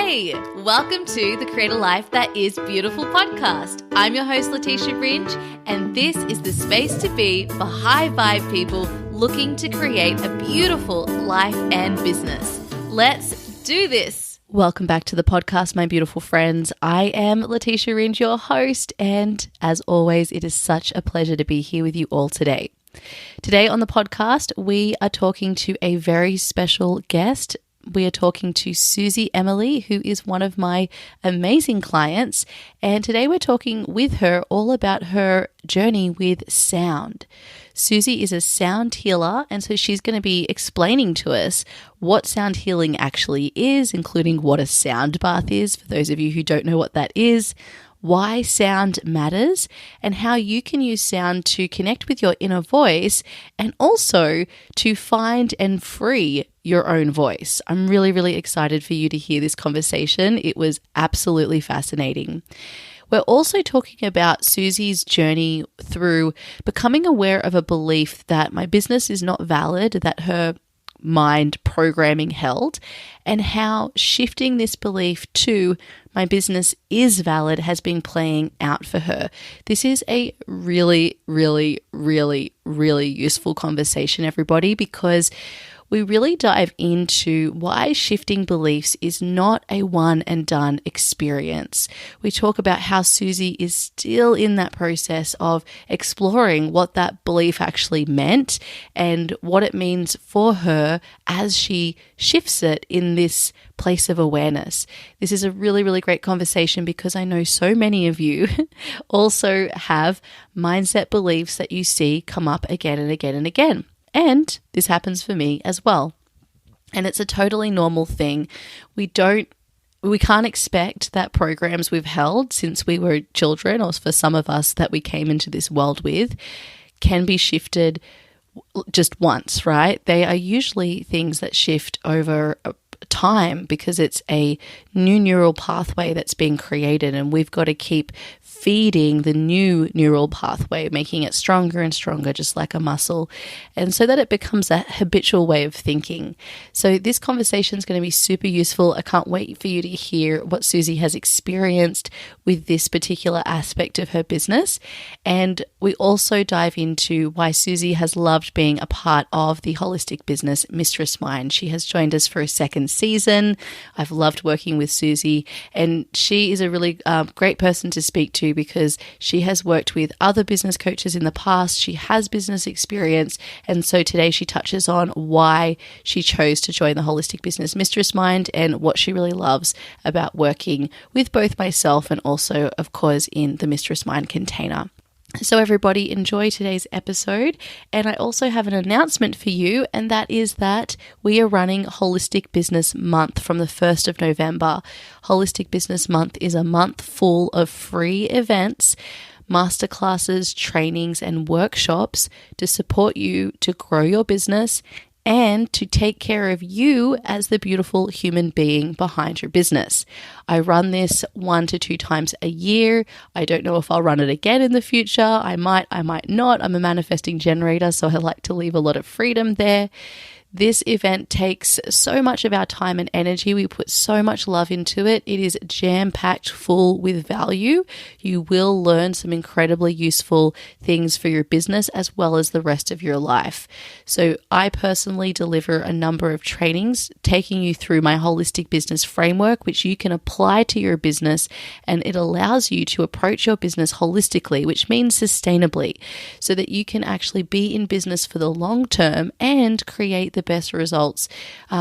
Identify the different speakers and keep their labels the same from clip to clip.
Speaker 1: Hey, welcome to the Create a Life That Is Beautiful podcast. I'm your host, Leticia Ringe, and this is the space to be for high vibe people looking to create a beautiful life and business. Let's do this. Welcome back to the podcast, my beautiful friends. I am Leticia Ringe, your host, and as always, it is such a pleasure to be here with you all today. Today on the podcast, we are talking to a very special guest. We are talking to Susie Emilie, who is one of my amazing clients. And today we're talking with her all about her journey with sound. Susie is a sound healer, and so she's going to be explaining to us what sound healing actually is, including what a sound bath is, for those of you who don't know what that is, why sound matters, and how you can use sound to connect with your inner voice and also to find and free your own voice. I'm really, really excited for you to hear this conversation. It was absolutely fascinating. We're also talking about Susie's journey through becoming aware of a belief that my business is not valid, that her mind programming held, and how shifting this belief to my business is valid has been playing out for her. This is a really, really, really, really useful conversation, everybody, because we really dive into why shifting beliefs is not a one and done experience. We talk about how Susie is still in that process of exploring what that belief actually meant and what it means for her as she shifts it in this place of awareness. This is a really, really great conversation because I know so many of you also have mindset beliefs that you see come up again and again and again. And this happens for me as well. And it's a totally normal thing. We can't expect that programs we've held since we were children, or for some of us that we came into this world with, can be shifted just once, right? They are usually things that shift over time because it's a new neural pathway that's being created, and we've got to keep feeding the new neural pathway, making it stronger and stronger, just like a muscle, and so that it becomes a habitual way of thinking. So this conversation is going to be super useful. I can't wait for you to hear what Susie has experienced with this particular aspect of her business. And we also dive into why Susie has loved being a part of the holistic business Mistress Mind. She has joined us for a second season. I've loved working with Susie, and she is a really great person to speak to because she has worked with other business coaches in the past. She has business experience, and so today she touches on why she chose to join the holistic business Mistress Mind and what she really loves about working with both myself and also, of course, in the Mistress Mind container. So everybody, enjoy today's episode. And I also have an announcement for you, and that is that we are running Holistic Business Month from the 1st of November. Holistic Business Month is a month full of free events, masterclasses, trainings, and workshops to support you to grow your business and to take care of you as the beautiful human being behind your business. I run this 1 to 2 times a year. I don't know if I'll run it again in the future. I might not. I'm a manifesting generator, so I like to leave a lot of freedom there. This event takes so much of our time and energy. We put so much love into it. It is jam-packed full with value. You will learn some incredibly useful things for your business as well as the rest of your life. So I personally deliver a number of trainings taking you through my holistic business framework, which you can apply to your business, and it allows you to approach your business holistically, which means sustainably, so that you can actually be in business for the long term and create the best results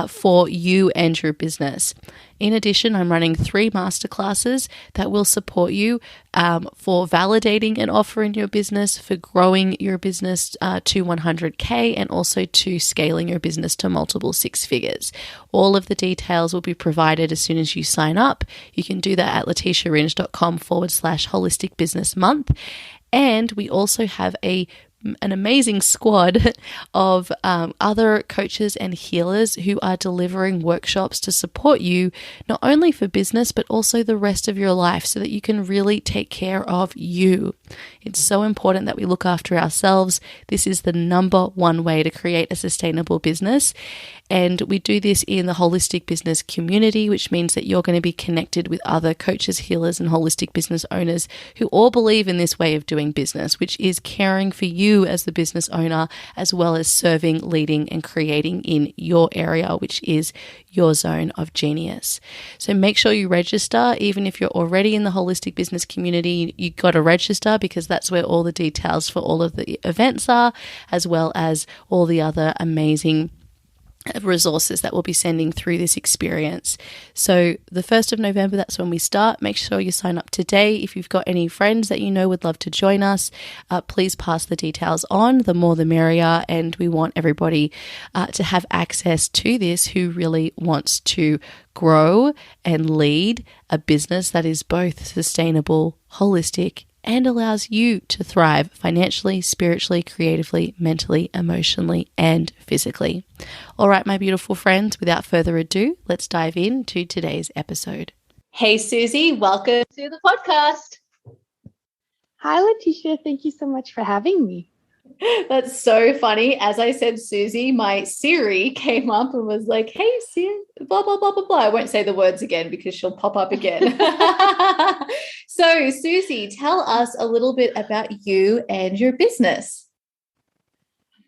Speaker 1: for you and your business. In addition, I'm running 3 masterclasses that will support you for validating an offer in your business, for growing your business to 100K, and also to scaling your business to multiple 6 figures. All of the details will be provided as soon as you sign up. You can do that at leticiaringe.com/holistic business month. And we also have a an amazing squad of other coaches and healers who are delivering workshops to support you, not only for business, but also the rest of your life so that you can really take care of you. It's so important that we look after ourselves. This is the number one way to create a sustainable business. And we do this in the holistic business community, which means that you're going to be connected with other coaches, healers, and holistic business owners who all believe in this way of doing business, which is caring for you as the business owner, as well as serving, leading, and creating in your area, which is your zone of genius. So make sure you register. Even if you're already in the holistic business community, you got to register because that's where all the details for all of the events are, as well as all the other amazing resources that we'll be sending through this experience. So the 1st of November, that's when we start. Make sure you sign up today. If you've got any friends that you know would love to join us, please pass the details on. The more the merrier, and we want everybody to have access to this who really wants to grow and lead a business that is both sustainable, holistic, and allows you to thrive financially, spiritually, creatively, mentally, emotionally, and physically. All right, my beautiful friends, without further ado, let's dive into today's episode. Hey, Susie, welcome to the podcast.
Speaker 2: Hi, Leticia. Thank you so much for having me.
Speaker 1: That's so funny. As I said, Susie, my Siri came up and was like, hey, Siri, blah, blah, blah, blah, blah. I won't say the words again because she'll pop up again. So, Susie, tell us a little bit about you and your business.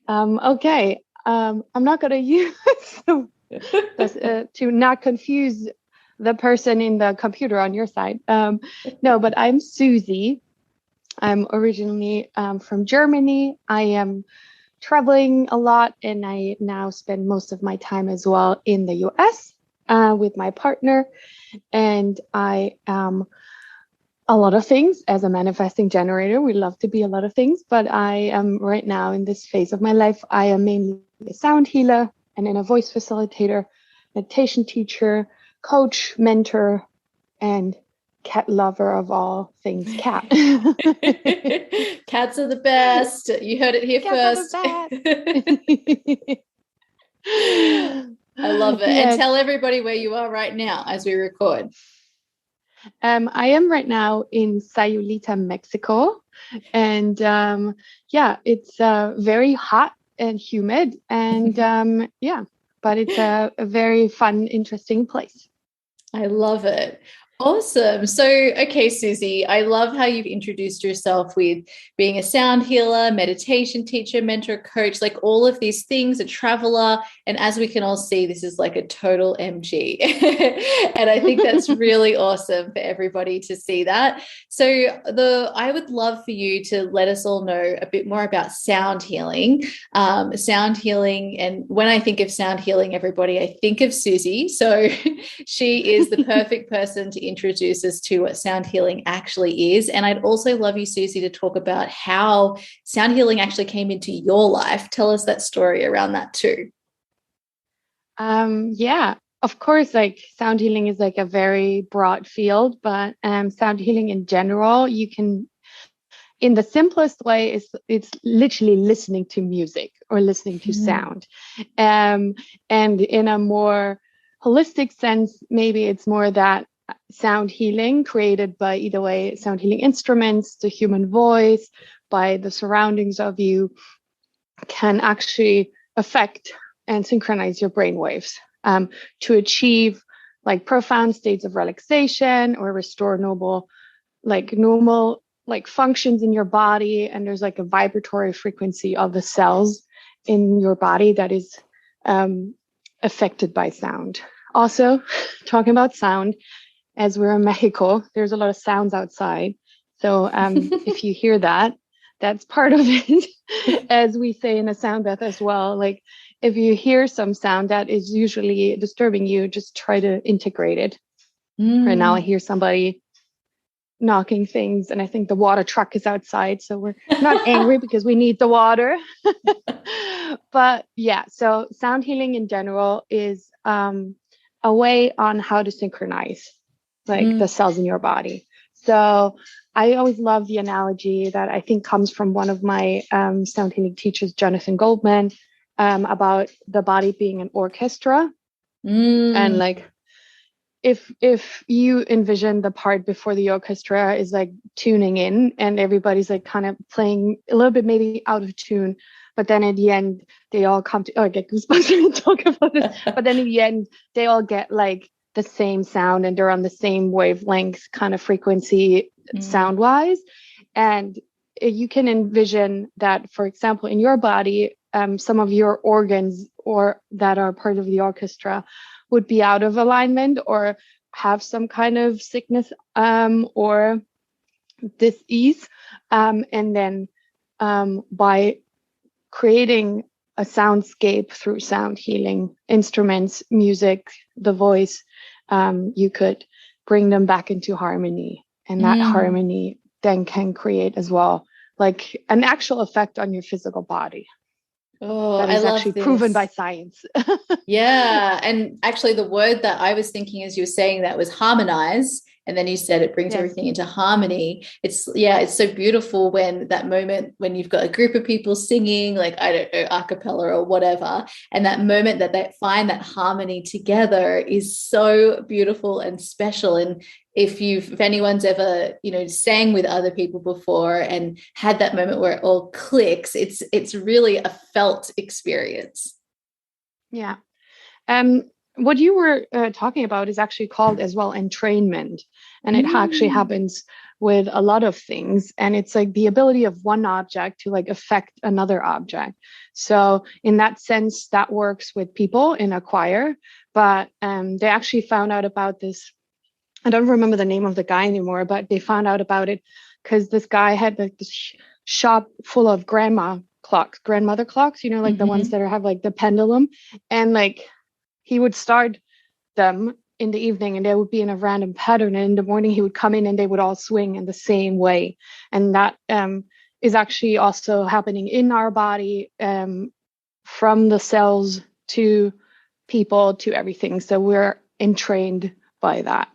Speaker 2: Okay. I'm not going to use to not confuse the person in the computer on your side. No, but I'm Susie. I'm originally from Germany. I am traveling a lot, and I now spend most of my time as well in the US with my partner. And I am a lot of things as a manifesting generator. We love to be a lot of things, but I am right now in this phase of my life. I am mainly a sound healer and inner voice facilitator, meditation teacher, coach, mentor, and cat lover of all things cat.
Speaker 1: Cats are the best. You heard it here first. I love it. Yes. And tell everybody where you are right now as we record.
Speaker 2: I am right now in Sayulita, Mexico. And it's very hot and humid. And but it's a very fun, interesting place.
Speaker 1: I love it. Awesome. So, okay, Susie, I love how you've introduced yourself with being a sound healer, meditation teacher, mentor, coach, like all of these things, a traveler. And as we can all see, this is like a total MG. And I think that's really awesome for everybody to see that. So I would love for you to let us all know a bit more about sound healing. And when I think of sound healing, everybody, I think of Susie. So she is the perfect person to introduce us to what sound healing actually is. And I'd also love you, Susie, to talk about how sound healing actually came into your life. Tell us that story around that too.
Speaker 2: Of course, like sound healing is like a very broad field, but sound healing in general, you can, in the simplest way, it's literally listening to music or listening to sound. And in a more holistic sense, maybe it's more that sound healing created by either way, sound healing instruments, the human voice, by the surroundings of you, can actually affect and synchronize your brain waves to achieve like profound states of relaxation or restore normal functions in your body. And there's like a vibratory frequency of the cells in your body that is affected by sound. Also, talking about sound, as we're in Mexico, there's a lot of sounds outside. So if you hear that, that's part of it. As we say in a sound bath as well, like if you hear some sound that is usually disturbing you, just try to integrate it. Right now I hear somebody knocking things, and I think the water truck is outside. So we're not angry because we need the water. But yeah, so sound healing in general is a way on how to synchronize like the cells in your body. So I always love the analogy that I think comes from one of my sound healing teachers, Jonathan Goldman, about the body being an orchestra. And like, if you envision the part before the orchestra is like tuning in and everybody's like kind of playing a little bit maybe out of tune, but then at the end they all come to, oh, I get goosebumps when you talk about this, but then in the end they all get like the same sound and they're on the same wavelength kind of frequency sound wise. And you can envision that, for example, in your body, some of your organs or that are part of the orchestra would be out of alignment or have some kind of sickness or dis-ease. And then by creating a soundscape through sound healing, instruments, music, the voice, you could bring them back into harmony. And that harmony then can create as well, like an actual effect on your physical body.
Speaker 3: Oh,
Speaker 2: that is
Speaker 3: I love
Speaker 2: actually
Speaker 3: this.
Speaker 2: proven by science.
Speaker 3: Yeah. And actually the word that I was thinking as you were saying that was harmonize. And then you said it brings everything into harmony. It's so beautiful when that moment when you've got a group of people singing, like, I don't know, a cappella or whatever. And that moment that they find that harmony together is so beautiful and special. And if anyone's ever, sang with other people before and had that moment where it all clicks, it's really a felt experience.
Speaker 2: Yeah. What you were talking about is actually called as well entrainment. And it actually happens with a lot of things. And it's like the ability of one object to like affect another object. So in that sense, that works with people in a choir. But they actually found out about this. I don't remember the name of the guy anymore, but they found out about it because this guy had like this shop full of grandmother clocks, like the ones that have like the pendulum. And like he would start them in the evening and they would be in a random pattern. And in the morning he would come in and they would all swing in the same way. And that is actually also happening in our body, from the cells to people to everything. So we're entrained by that.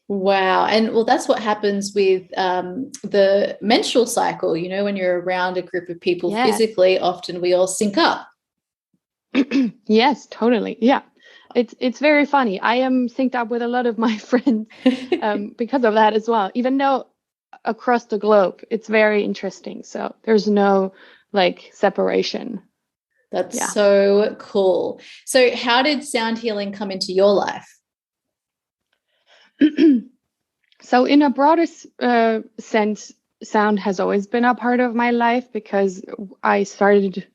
Speaker 3: Wow. And well, that's what happens with the menstrual cycle. When you're around a group of people physically, often we all sync up.
Speaker 2: Yes, totally. Yeah. It's very funny. I am synced up with a lot of my friends because of that as well, even though across the globe, it's very interesting. So there's no like separation.
Speaker 3: That's so cool. So how did sound healing come into your life?
Speaker 2: So in a broader sense, sound has always been a part of my life because I started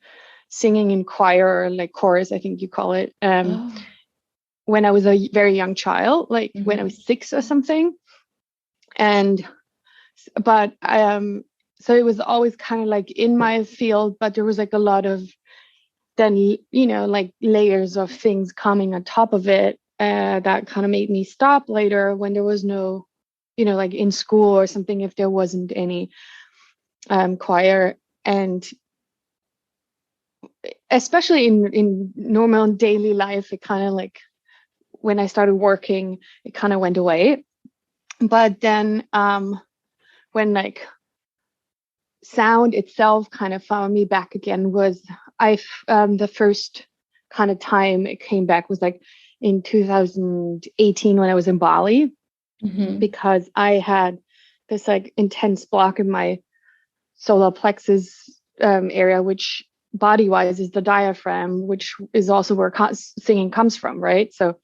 Speaker 2: singing in choir, or like chorus, I think you call it, when I was a very young child, like when I was 6 or something. But so it was always kind of like in my field, but there was like a lot of then, like layers of things coming on top of it that kind of made me stop later when there was no, like in school or something, if there wasn't any choir. And especially in normal daily life, it kind of like when I started working, it kind of went away. But then when like sound itself kind of found me back again was the first kind of time it came back was like in 2018 when I was in Bali, because I had this like intense block in my solar plexus area, which body wise is the diaphragm, which is also where singing comes from, right? So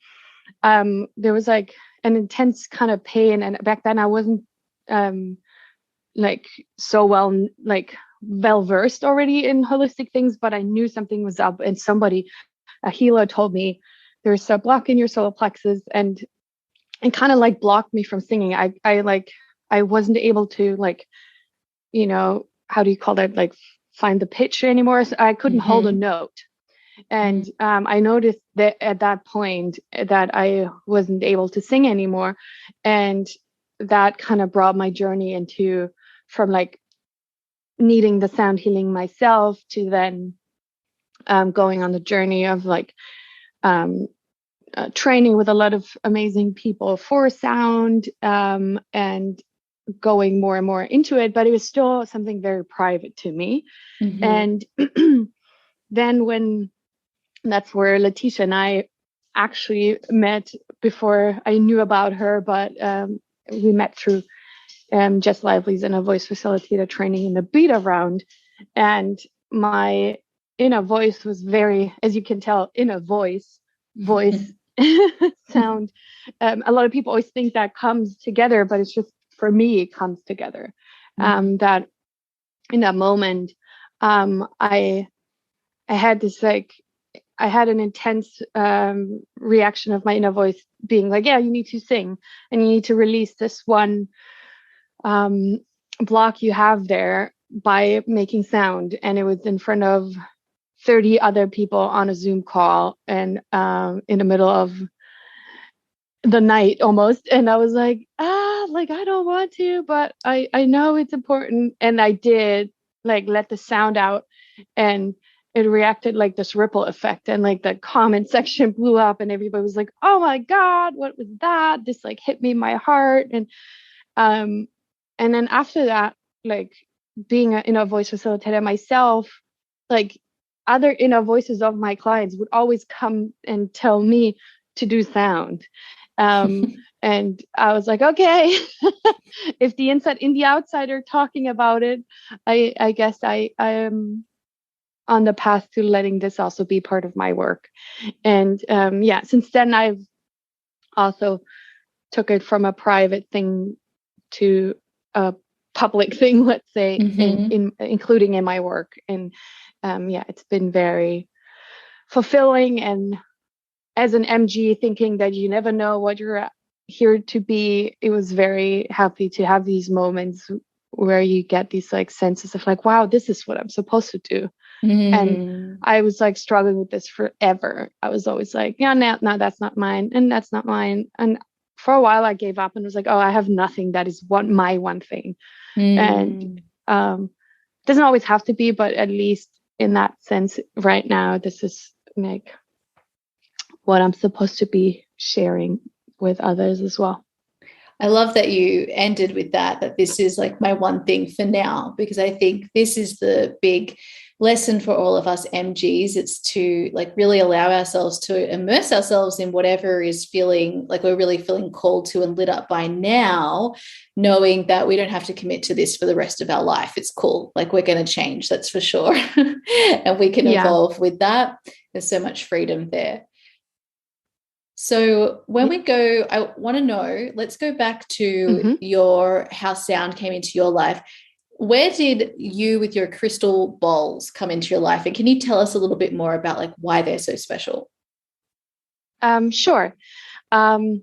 Speaker 2: there was like an intense kind of pain, and back then I wasn't like so well versed already in holistic things, but I knew something was up. And a healer, told me there's a block in your solar plexus, and kind of like blocked me from singing. I wasn't able to like, how do you call that, like find the pitch anymore. So I couldn't hold a note. And I noticed that at that point that I wasn't able to sing anymore. And that kind of brought my journey from like needing the sound healing myself to then going on the journey of like training with a lot of amazing people for sound, and going more and more into it, but it was still something very private to me. And then that's where Leticia and I actually met before I knew about her, but we met through Jess Lively's inner voice facilitator training in the beta round. And my inner voice was very, as you can tell, inner voice sound. A lot of people always think that comes together, but it's just, for me, it comes together. That in that moment, I had this I had an intense reaction of my inner voice being like, yeah, you need to sing and you need to release this one block you have there by making sound. And it was in front of 30 other people on a Zoom call and in the middle of the night almost. And I was like, I don't want to, but I know it's important. And I did let the sound out, and it reacted like this ripple effect, and the comment section blew up and everybody was like, oh my God, what was that? This hit me in my heart. And then after that, being an inner voice facilitator myself, other inner voices of my clients would always come and tell me to do sound. And I was like, okay, if the inside and the outside are talking about it, I guess I am on the path to letting this also be part of my work. And since then I've also took it from a private thing to a public thing, let's say, including in my work. And it's been very fulfilling. And as an MG, thinking that you never know what you're here to be, it was very happy to have these moments where you get these senses of wow, this is what I'm supposed to do. And I was struggling with this forever. I was always no, that's not mine, and that's not mine. And for a while I gave up and was I have nothing that is my one thing. And doesn't always have to be, but at least in that sense right now, this is what I'm supposed to be sharing with others as well.
Speaker 3: I love that you ended with that this is my one thing for now, because I think this is the big lesson for all of us MGs. It's to really allow ourselves to immerse ourselves in whatever is feeling we're really feeling called to and lit up by now, knowing that we don't have to commit to this for the rest of our life. It's cool. We're going to change, that's for sure. And we can evolve with that. There's so much freedom there. So when we go, I want to know, let's go back to how sound came into your life. Where did you with your crystal bowls come into your life? And can you tell us a little bit more about why they're so special?
Speaker 2: Sure. So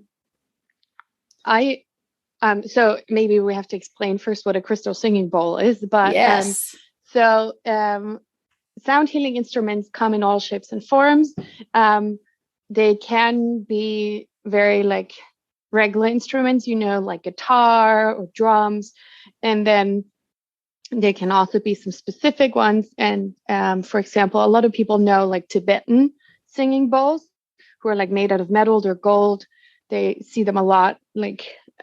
Speaker 2: maybe we have to explain first what a crystal singing bowl is, but
Speaker 3: yes.
Speaker 2: Sound healing instruments come in all shapes and forms. They can be very regular instruments, like guitar or drums. And then there can also be some specific ones. And for example, a lot of people know Tibetan singing bowls who are made out of metal or gold. They see them a lot.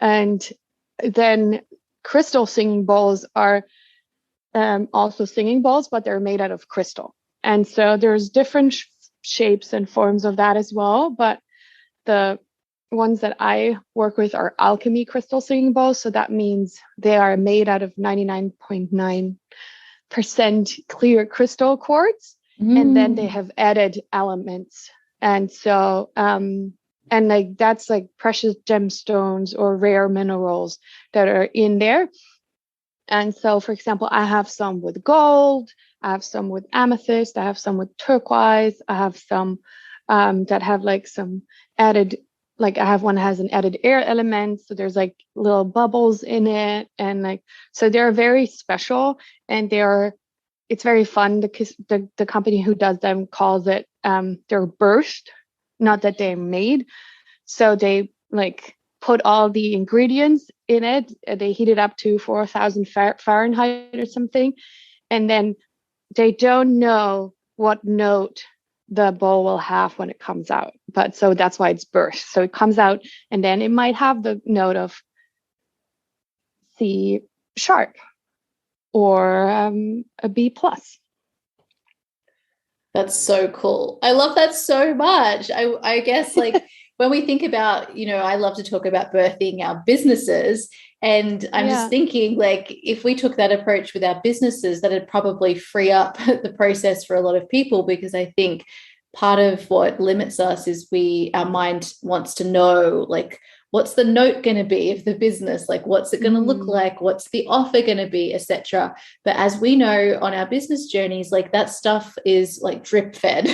Speaker 2: And then crystal singing bowls are also singing bowls, but they're made out of crystal. And so there's different shapes and forms of that as well, but the ones that I work with are alchemy crystal singing bowls. So that means they are made out of 99.9% clear crystal quartz, and then they have added elements. And so that's precious gemstones or rare minerals that are in there. And so, for example, I have some with gold, I have some with amethyst, I have some with turquoise, I have some that have some added, I have one that has an added air element. So there's little bubbles in it. And so they're very special, and it's very fun because the company who does them calls it, they're burst, not that they're made. So they put all the ingredients in it. They heat it up to 4,000 Fahrenheit or something. And then they don't know what note the bowl will have when it comes out. But so that's why it's burst. So it comes out and then it might have the note of C sharp or a B plus.
Speaker 3: That's so cool. I love that so much. I guess like when we think about, I love to talk about birthing our businesses. And I'm just thinking like if we took that approach with our businesses, that'd probably free up the process for a lot of people, because I think part of what limits us is our mind wants to know, like, what's the note going to be of the business? Like, what's it going to look like? What's the offer going to be, etc. But as we know on our business journeys, like that stuff is like drip fed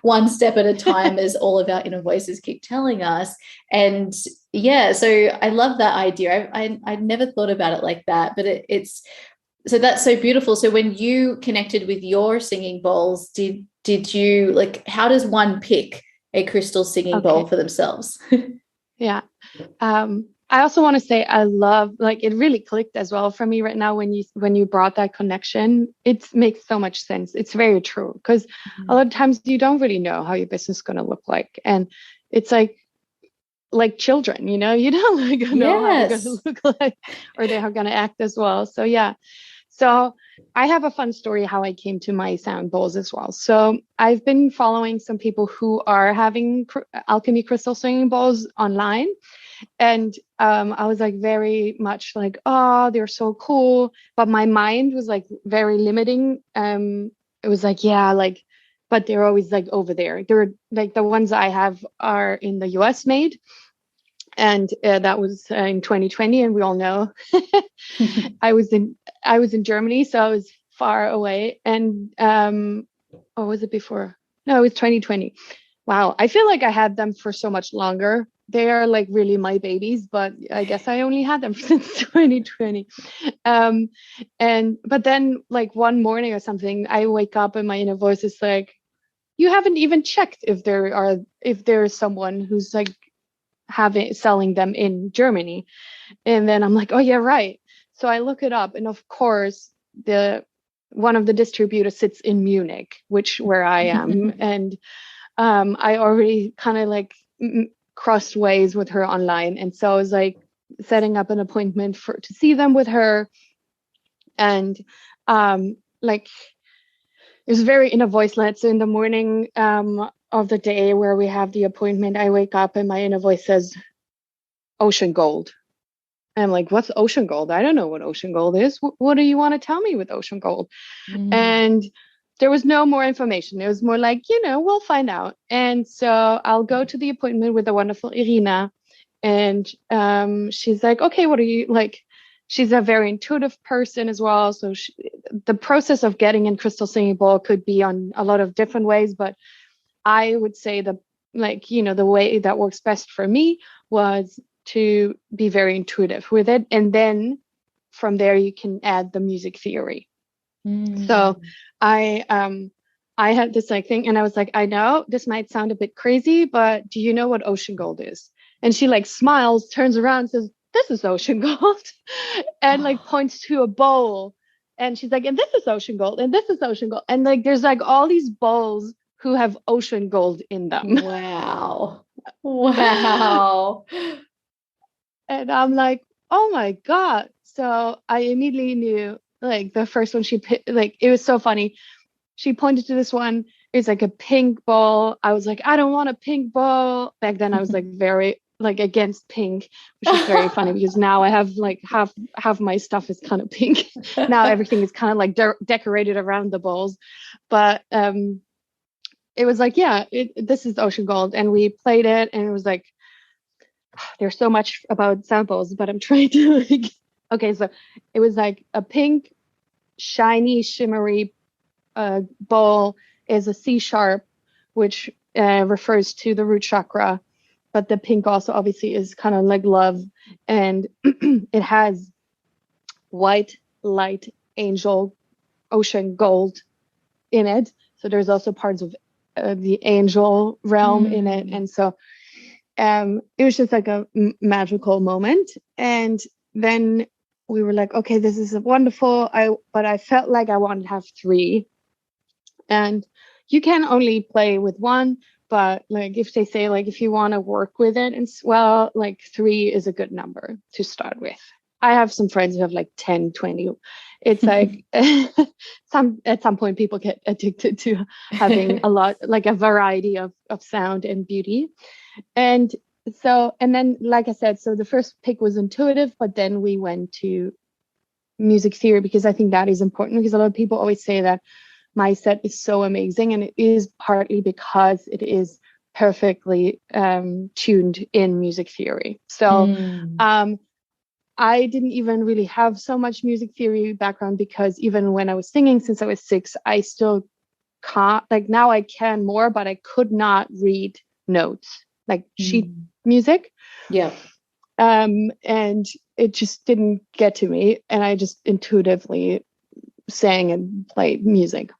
Speaker 3: one step at a time, as all of our inner voices keep telling us. And yeah, so I love that idea. I never thought about it like that, but it's so that's so beautiful. So when you connected with your singing bowls, did you like, how does one pick a crystal singing bowl for themselves?
Speaker 2: Yeah. I also want to say I love, like, it really clicked as well for me right now when you brought that connection. It makes so much sense. It's very true, because a lot of times you don't really know how your business is going to look like. And it's like children, you don't like know how they're going to look like, or they're going to act as well. So yeah. So I have a fun story how I came to my sound bowls as well. So I've been following some people who are having alchemy crystal singing bowls online. And I was like very much like, oh, they're so cool. But my mind was like very limiting. It was like, yeah, like, but they're always like over there. They're like the ones I have are in the US made. And that was in 2020, and we all know I was in Germany, so I was far away. And or was it before? No, it was 2020. Wow, I feel like I had them for so much longer. They are like really my babies, but I guess I only had them since 2020. But then like one morning or something, I wake up and my inner voice is like, you haven't even checked if there is someone who's like selling them in Germany. And then I'm like, oh yeah, right. So I look it up, and of course one of the distributors sits in Munich, where I am. And I already kind of like crossed ways with her online, and so I was like setting up an appointment to see them with her. And like it was very inner voice led. So in the morning of the day where we have the appointment, I wake up and my inner voice says, ocean gold. And I'm like, what's ocean gold? I don't know what ocean gold is. What do you want to tell me with ocean gold? And there was no more information. It was more like, we'll find out. And so I'll go to the appointment with the wonderful Irina. And she's like, okay, what are you like? She's a very intuitive person as well. So the process of getting in crystal singing bowl could be on a lot of different ways. But I would say the way that works best for me was to be very intuitive with it. And then from there, you can add the music theory. So I had this like thing, and I was like, I know this might sound a bit crazy, but do you know what ocean gold is? And she like smiles, turns around, says, this is ocean gold, and like points to a bowl. And she's like, and this is ocean gold, and this is ocean gold. And like, there's like all these bowls who have ocean gold in them.
Speaker 3: Wow.
Speaker 2: And I'm like, oh my God. So I immediately knew, like, the first one she picked, like, it was so funny. She pointed to this one. It's like a pink bowl. I was like, I don't want a pink bowl. Back then I was like very like against pink, which is very funny because now I have like half my stuff is kind of pink. Now everything is kind of like decorated around the bowls. But it was like, yeah, this is ocean gold. And we played it, and it was like, there's so much about samples, but I'm trying to like, okay, so it was like a pink, shiny, shimmery bowl is a C sharp, which refers to the root chakra, but the pink also obviously is kind of like love, and it has white light angel ocean gold in it. So there's also parts of the angel realm in it, and so it was just like a magical moment. And then we were like, okay, this is wonderful. But I felt like I wanted to have 3. And you can only play with 1, but like if they say like if you want to work with it, and well, like 3 is a good number to start with. I have some friends who have like 10, 20. It's like at some point people get addicted to having a lot, like a variety of sound and beauty. And so, and then, like I said, so the first pick was intuitive, but then we went to music theory because I think that is important, because a lot of people always say that my set is so amazing, and it is partly because it is perfectly tuned in music theory. So I didn't even really have so much music theory background, because even when I was singing since I was 6, I still can't, like now I can more, but I could not read notes, like sheet music.
Speaker 3: Yeah.
Speaker 2: And it just didn't get to me, and I just intuitively sang and played music.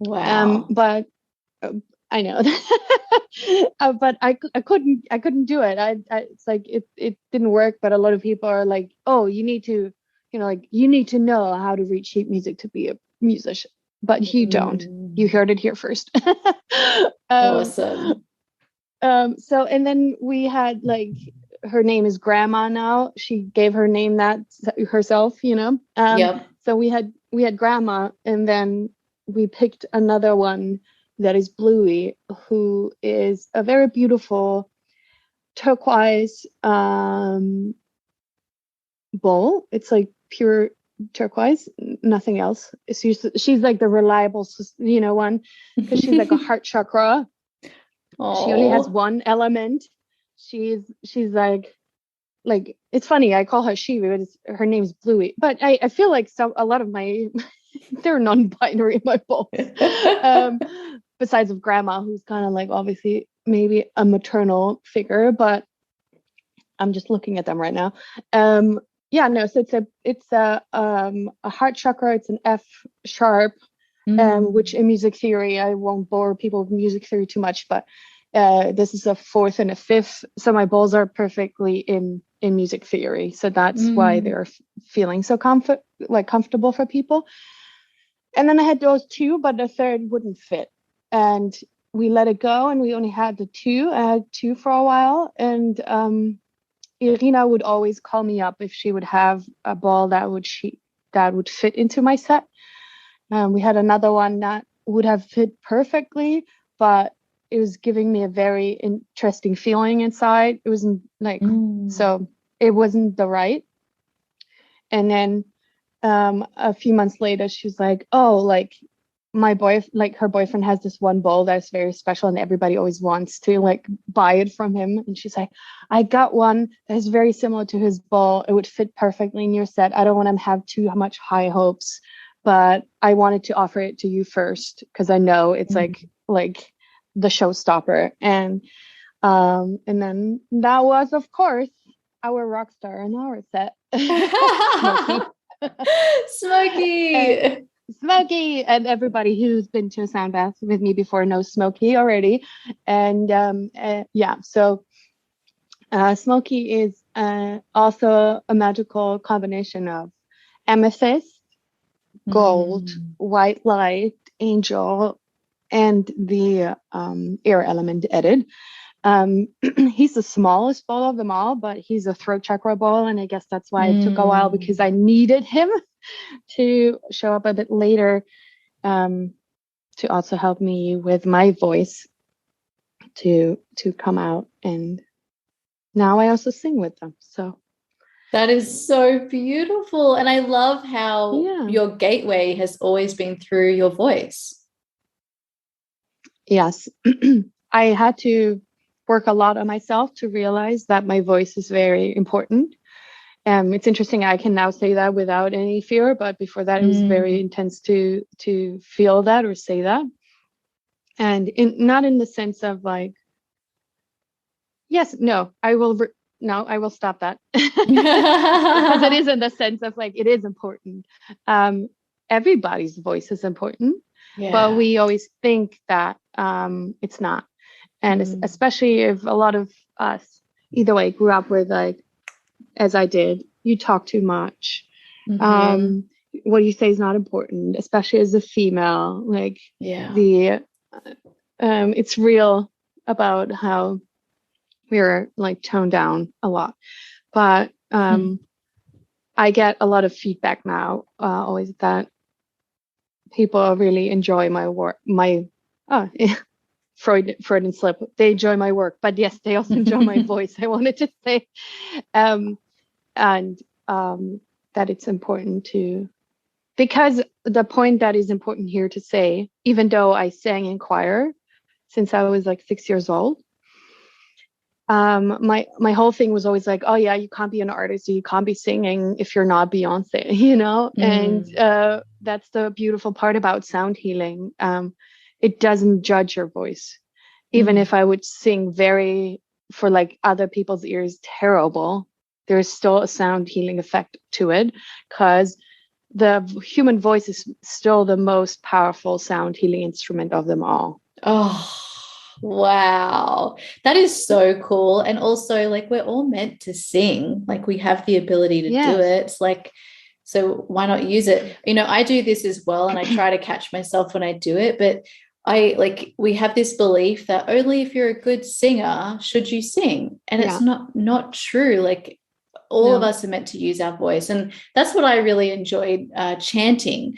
Speaker 3: Wow.
Speaker 2: But I know, but I couldn't do it. It's like it didn't work. But a lot of people are like, oh, you need to, like you need to know how to read sheet music to be a musician. But you don't. You heard it here first.
Speaker 3: Awesome.
Speaker 2: So, and then we had like, her name is Grandma now. She gave her name that herself,
Speaker 3: Yep.
Speaker 2: So we had Grandma, and then we picked another one that is Bluey, who is a very beautiful turquoise bowl. It's like pure turquoise, nothing else. She's like the reliable, one, because she's like a heart chakra.
Speaker 3: Aww.
Speaker 2: She only has one element. She's like it's funny, I call her she, but her name's Bluey. But I feel like a lot of my they're non-binary in my bowls. Besides of Grandma, who's kind of like obviously maybe a maternal figure, but I'm just looking at them right now. Yeah, no, so it's a heart chakra. It's an F sharp, which in music theory, I won't bore people with music theory too much, but this is a 4th and a 5th. So my bowls are perfectly in music theory. So that's why they're feeling so comfortable for people. And then I had those 2, but the 3rd wouldn't fit. And we let it go, and we only had the 2. I had 2 for a while. And Irina would always call me up if she would have a ball that would fit into my set. We had another one that would have fit perfectly, but it was giving me a very interesting feeling inside. It wasn't like, so it wasn't the right. And then a few months later, she was like, oh, like her boyfriend has this one bowl that's very special, and everybody always wants to like buy it from him. And she's like, I got one that's very similar to his bowl. It would fit perfectly in your set. I don't want to have too much high hopes, but I wanted to offer it to you first, because I know it's like the showstopper. And then that was, of course, our rock star in our set.
Speaker 3: Smokey.
Speaker 2: Smokey, and everybody who's been to a sound bath with me before knows Smokey already. And so Smokey is also a magical combination of amethyst, gold, white light, angel, and the air element added. He's the smallest ball of them all, but he's a throat chakra ball, and I guess that's why it took a while, because I needed him to show up a bit later, to also help me with my voice to come out. And now I also sing with them. So
Speaker 3: that is so beautiful. And I love how your gateway has always been through your voice.
Speaker 2: Yes. I had to work a lot on myself to realize that my voice is very important. It's interesting, I can now say that without any fear, but before that it was very intense to feel that or say that. And not in the sense of like, I will stop that. Because it is in the sense of like, it is important. Everybody's voice is important, but we always think that it's not. And especially if a lot of us either way grew up with like, as I did, you talk too much. What you say is not important, especially as a female. Like it's real about how we're like toned down a lot. But I get a lot of feedback now, always, that people really enjoy my work. Oh, Freudian slip. They enjoy my work, but yes, they also enjoy my voice. I wanted to say, and that it's important to, because the point that is important here to say, even though I sang in choir since I was like 6 years old, my whole thing was always like, oh yeah, you can't be an artist, or you can't be singing if you're not Beyonce, you know. And that's the beautiful part about sound healing. It doesn't judge your voice, even if I would sing for like other people's ears, terrible, there's still a sound healing effect to it, because the human voice is still the most powerful sound healing instrument of them all.
Speaker 3: Oh, wow. That is so cool. And also, like, we're all meant to sing. Like, we have the ability to do it. It's like, so why not use it? You know, I do this as well, and I try to catch myself when I do it, but we have this belief that only if you're a good singer should you sing. And it's not true. Like, all of us are meant to use our voice. And that's what I really enjoyed, chanting,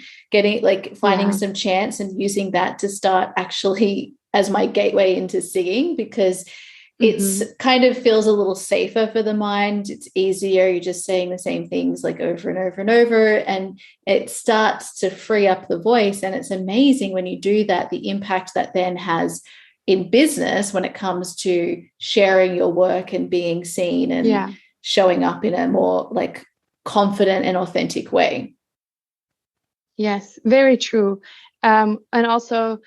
Speaker 3: finding some chants and using that to start actually as my gateway into singing, because it's kind of feels a little safer for the mind. It's easier. You're just saying the same things like over and over and over, and it starts to free up the voice. And it's amazing when you do that, the impact that then has in business when it comes to sharing your work and being seen and showing up in a more like confident and authentic way.
Speaker 2: Yes, very true. And also,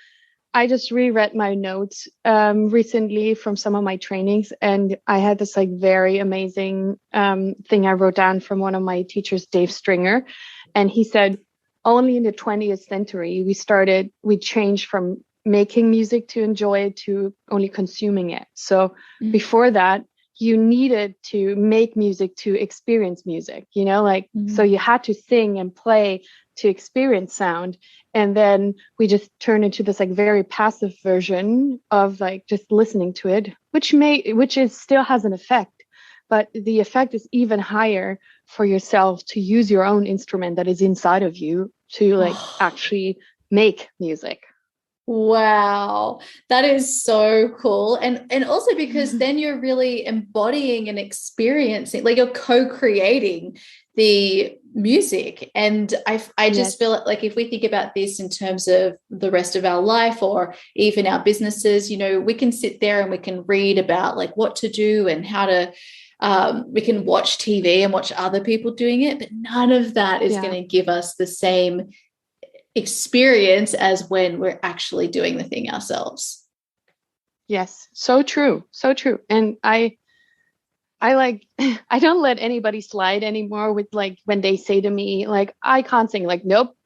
Speaker 2: I just reread my notes recently from some of my trainings, and I had this like very amazing thing I wrote down from one of my teachers, Dave Stringer. And he said, only in the 20th century, we changed from making music to enjoy it to only consuming it. So before that, you needed to make music to experience music, you know, like, so you had to sing and play to experience sound. And then we just turned into this like very passive version of like just listening to it, which still has an effect, but the effect is even higher for yourself to use your own instrument that is inside of you to like actually make music.
Speaker 3: Wow, that is so cool. And also because then you're really embodying and experiencing, like you're co-creating the music. And I just feel like if we think about this in terms of the rest of our life or even our businesses, you know, we can sit there and we can read about like what to do and how to we can watch TV and watch other people doing it, but none of that is going to give us the same experience as when we're actually doing the thing ourselves.
Speaker 2: Yes, so true. So true. And I like, I don't let anybody slide anymore with like, when they say to me, like, I can't sing, like, nope,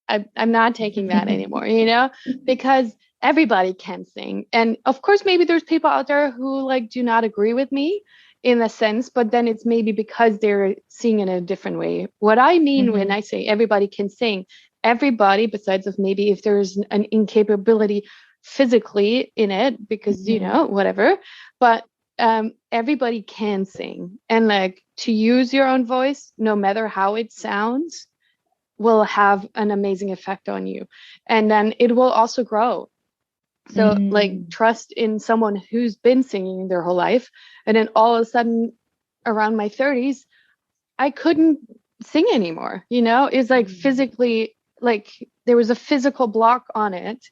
Speaker 2: I'm not taking that anymore, you know, because everybody can sing. And of course, maybe there's people out there who like do not agree with me in a sense, but then it's maybe because they're seeing in a different way. What I mean when I say everybody can sing, everybody, besides of maybe if there's an incapability physically in it, because, you know, whatever, but everybody can sing. And like, to use your own voice, no matter how it sounds, will have an amazing effect on you. And then it will also grow. So like, trust in someone who's been singing their whole life. And then all of a sudden around my 30s, I couldn't sing anymore. You know, it's like physically, like there was a physical block on it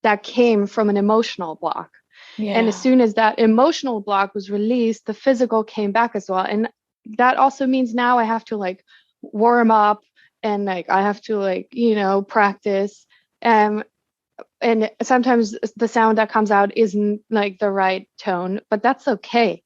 Speaker 2: that came from an emotional block. And as soon as that emotional block was released, the physical came back as well. And that also means now I have to like warm up and like I have to like, you know, practice. And sometimes the sound that comes out isn't like the right tone, but that's okay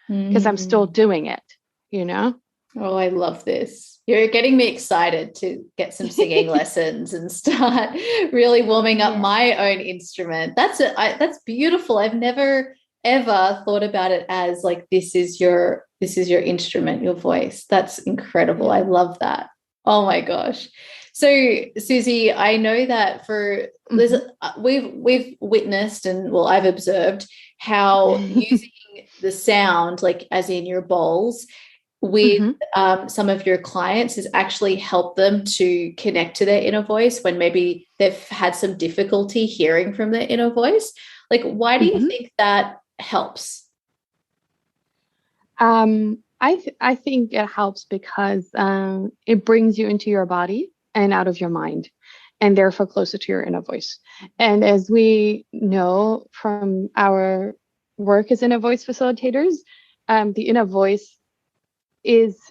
Speaker 2: because I'm still doing it, you know?
Speaker 3: Oh, I love this. You're getting me excited to get some singing lessons and start really warming up my own instrument. That's beautiful. I've never ever thought about it as like, this is your instrument, your voice. That's incredible. I love that. Oh my gosh. So Susie, I know that we've witnessed and well, I've observed how using the sound, like as in your bowls, with some of your clients is actually help them to connect to their inner voice when maybe they've had some difficulty hearing from their inner voice. Like, why do you think that helps?
Speaker 2: I think it helps because it brings you into your body and out of your mind, and therefore closer to your inner voice. And as we know from our work as inner voice facilitators, the inner voice is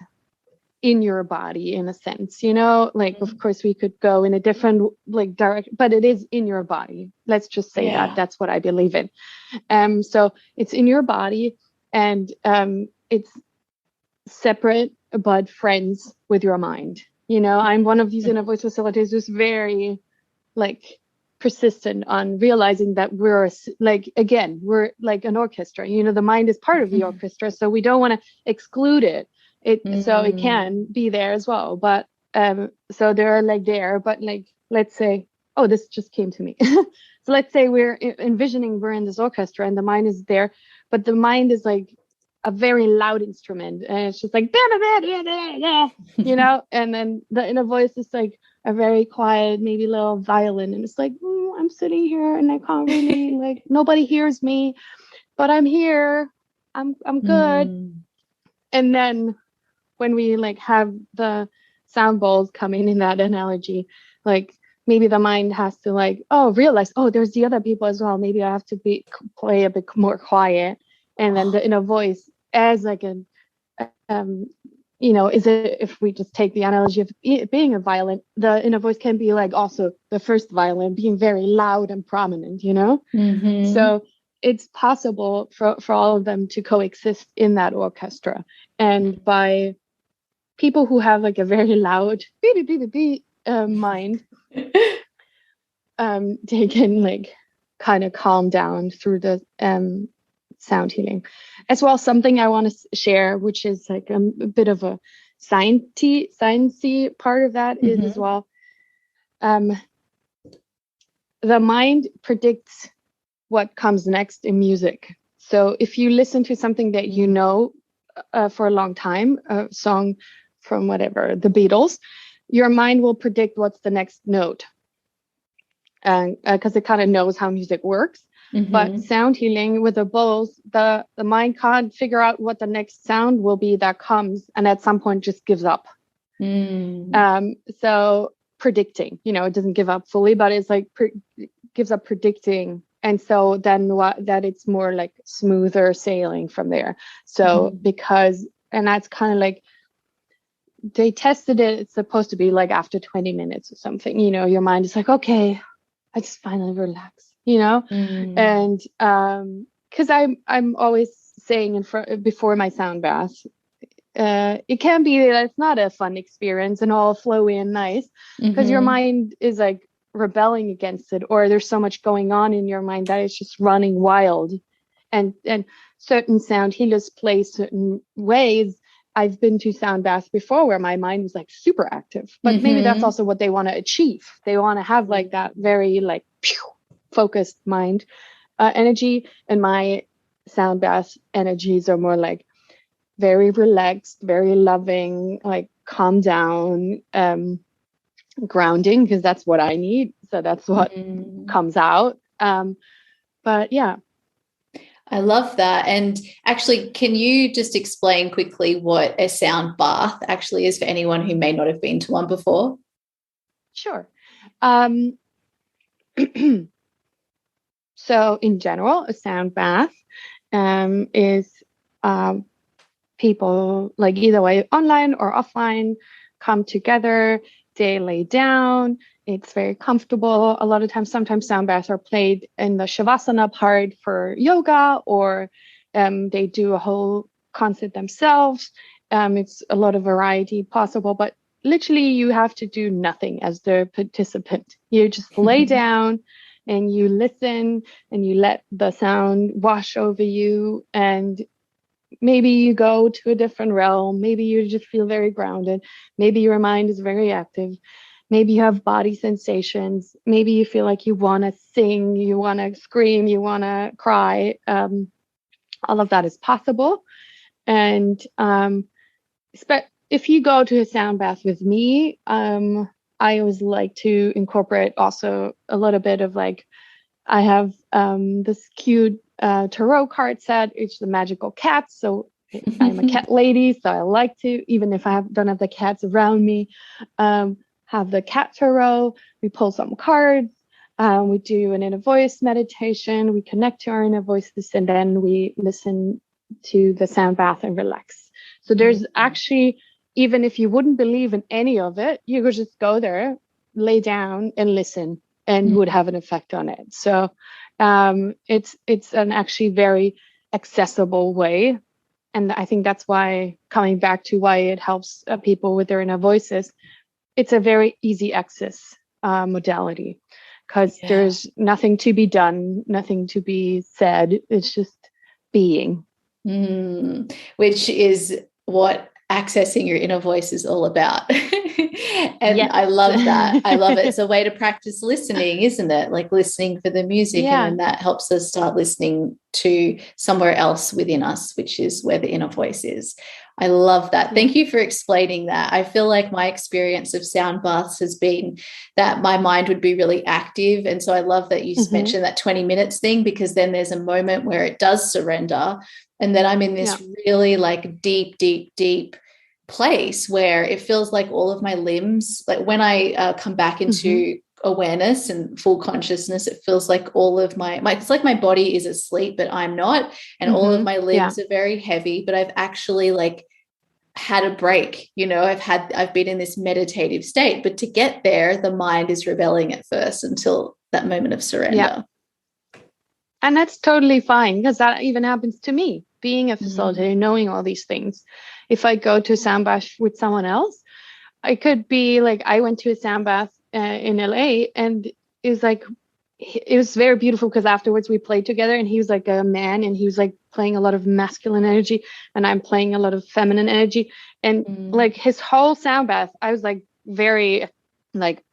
Speaker 2: in your body in a sense, like, of course we could go in a different like direct, but it is in your body. Let's just say that's what I believe in. So it's in your body, and it's separate but friends with your mind. I'm one of these inner voice facilitators who's very like persistent on realizing that we're like we're like an orchestra. The mind is part of the orchestra, so we don't want to exclude it. So it can be there as well, but so they're like there, but like, let's say, oh, this just came to me. So let's say we're envisioning we're in this orchestra and the mind is there, but the mind is like a very loud instrument, and it's just like and then the inner voice is like a very quiet, maybe little violin, and it's like, I'm sitting here and I can't really like, nobody hears me, but I'm here, I'm good. And then when we like have the sound bowls coming in that analogy, like maybe the mind has to like, realize, there's the other people as well, maybe I have to play a bit more quiet. And then the inner voice as like an if we just take the analogy of it being a violin, the inner voice can be like also the first violin, being very loud and prominent, So it's possible for all of them to coexist in that orchestra. And by people who have like a very loud mind, they can like kind of calm down through the sound healing as well. Something I want to share, which is like a bit of a sciencey part of that, is as well, the mind predicts what comes next in music. So if you listen to something that for a long time, a song from whatever, the Beatles, your mind will predict what's the next note, because it kind of knows how music works. But sound healing with the bowls, the mind can't figure out what the next sound will be that comes, and at some point just gives up. So predicting, it doesn't give up fully, but it's like gives up predicting. And so then that it's more like smoother sailing from there. So and that's kind of like, they tested it. It's supposed to be like after 20 minutes or something, your mind is like, okay, I just finally relax, and because I'm always saying before my sound bath, it can be that it's not a fun experience and all flowy and nice, because your mind is like rebelling against it, or there's so much going on in your mind that it's just running wild, and certain sound healers play certain ways. I've been to sound baths before where my mind was like super active, but maybe that's also what they want to achieve. They want to have like that very like focused mind energy, and my sound bath energies are more like very relaxed, very loving, like calm down, grounding, because that's what I need. So that's what comes out. But yeah.
Speaker 3: I love that. And actually, can you just explain quickly what a sound bath actually is for anyone who may not have been to one before?
Speaker 2: Sure. So in general, a sound bath is people, like either way, online or offline, come together, they lay down. It's very comfortable. A lot of times, sometimes sound baths are played in the Shavasana part for yoga, or they do a whole concert themselves. It's a lot of variety possible, but literally you have to do nothing as the participant. You just lay down and you listen and you let the sound wash over you, and maybe you go to a different realm. Maybe you just feel very grounded. Maybe your mind is very active. Maybe you have body sensations. Maybe you feel like you want to sing, you want to scream, you want to cry. All of that is possible. And if you go to a sound bath with me, I always like to incorporate also a little bit of like, I have this cute tarot card set. It's the magical cats. So I'm a cat lady, so I like to, even if don't have the cats around me, have the cat tarot. We pull some cards. We do an inner voice meditation. We connect to our inner voices, and then we listen to the sound bath and relax. So there's actually, even if you wouldn't believe in any of it, you could just go there, lay down and listen, and would have an effect on it. So it's an actually very accessible way. And I think that's why, coming back to why it helps people with their inner voices, it's a very easy access modality, because there's nothing to be done, nothing to be said. It's just being.
Speaker 3: Which is what accessing your inner voice is all about. And I love that. I love it. It's a way to practice listening, isn't it? Like listening for the music. And then that helps us start listening to somewhere else within us, which is where the inner voice is. I love that. Thank you for explaining that. I feel like my experience of sound baths has been that my mind would be really active. And so I love that you mentioned that 20 minutes thing, because then there's a moment where it does surrender. And then I'm in this really like deep, deep, deep place where it feels like all of my limbs, like when I come back into awareness and full consciousness, it feels like all of my it's like my body is asleep, but I'm not. And all of my limbs are very heavy, but I've actually like had a break, you know, I've been in this meditative state, but to get there, the mind is rebelling at first until that moment of surrender.
Speaker 2: Yeah. And that's totally fine, because that even happens to me, being a facilitator, knowing all these things. If I go to a sound bath with someone else, I could be like, I went to a sound bath in LA, and it was very beautiful, because afterwards we played together, and he was like a man, and he was like playing a lot of masculine energy, and I'm playing a lot of feminine energy. And like his whole sound bath, I was like very like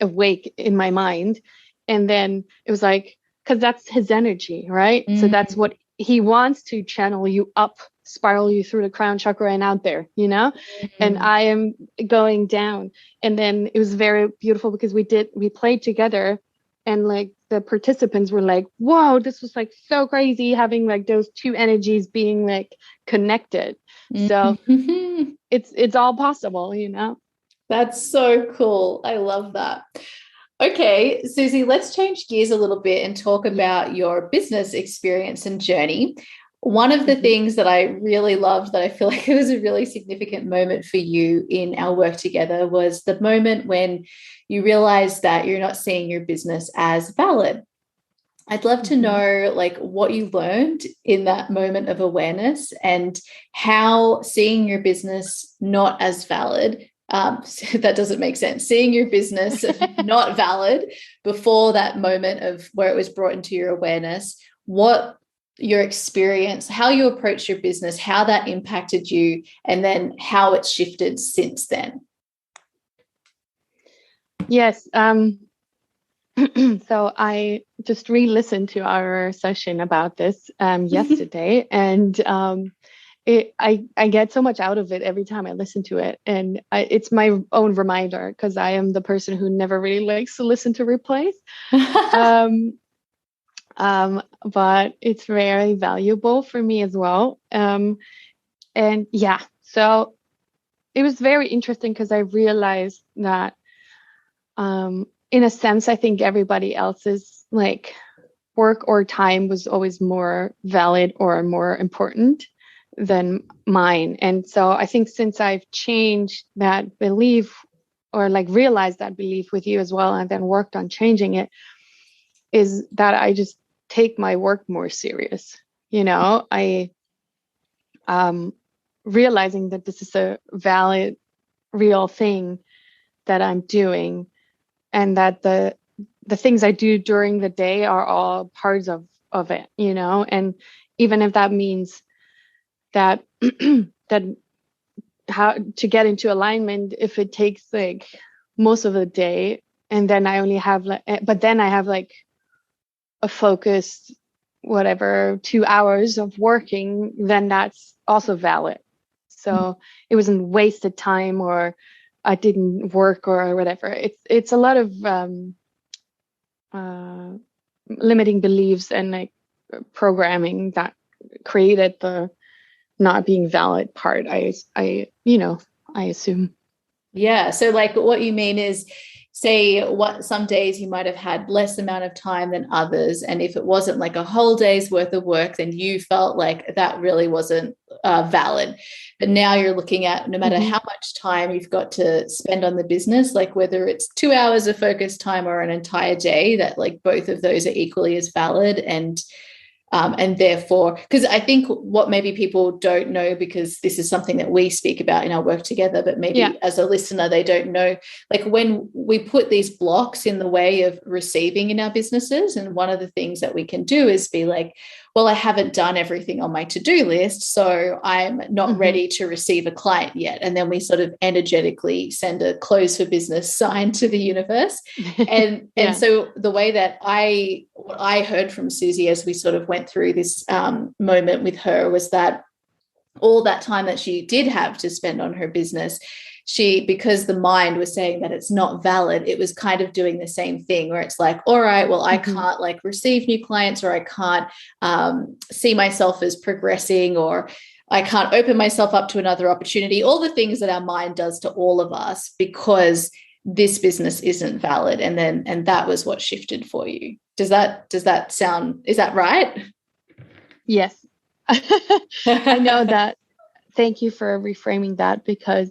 Speaker 2: awake in my mind. And then it was like, because that's his energy, right? So that's what he wants to channel you up, spiral you through the crown chakra and out there, you know? And I am going down. And then it was very beautiful, because we played together, and like the participants were like, whoa, this was like so crazy, having like those two energies being like connected. So it's all possible, you know?
Speaker 3: That's so cool. I love that. Okay, Susie, let's change gears a little bit and talk about your business experience and journey. One of the things that I really loved, that I feel like it was a really significant moment for you in our work together, was the moment when you realized that you're not seeing your business as valid. I'd love to know like what you learned in that moment of awareness, and how seeing your business not as valid, that doesn't make sense. Seeing your business not valid before that moment of where it was brought into your awareness, what your experience, how you approach your business, how that impacted you, and then how it's shifted since then.
Speaker 2: Yes. So I just re-listened to our session about this yesterday, and I get so much out of it every time I listen to it. And it's my own reminder, because I am the person who never really likes to listen to replays. But it's very valuable for me as well. And yeah, so it was very interesting, because I realized that in a sense, I think everybody else's like work or time was always more valid or more important than mine. And so I think since I've changed that belief, or like realized that belief with you as well, and then worked on changing it, is that I just take my work more serious. You know, I realizing that this is a valid, real thing that I'm doing, and that the things I do during the day are all parts of it, you know. And even if that means that that how to get into alignment, if it takes like most of the day, and then I only have but then I have like a focused whatever 2 hours of working, then that's also valid. So it wasn't wasted time or I didn't work or whatever. It's a lot of limiting beliefs and like programming that created the not being valid part. I assume.
Speaker 3: Yeah. So like what you mean is, say what some days you might have had less amount of time than others. And if it wasn't like a whole day's worth of work, then you felt like that really wasn't valid. But now you're looking at no matter how much time you've got to spend on the business, like whether it's 2 hours of focused time or an entire day, that like both of those are equally as valid. And therefore, because I think what maybe people don't know, because this is something that we speak about in our work together, but maybe as a listener, they don't know, like when we put these blocks in the way of receiving in our businesses, and one of the things that we can do is be like, well, I haven't done everything on my to-do list, so I'm not ready to receive a client yet. And then we sort of energetically send a close for business sign to the universe. And so the way that what I heard from Susie as we sort of went through this moment with her was that all that time that she did have to spend on her business, because the mind was saying that it's not valid, it was kind of doing the same thing where it's like, all right, well, I can't like receive new clients, or I can't see myself as progressing, or I can't open myself up to another opportunity, all the things that our mind does to all of us because this business isn't valid. And that was what shifted for you. Does that sound, is that right?
Speaker 2: Yes. I know that. Thank you for reframing that, because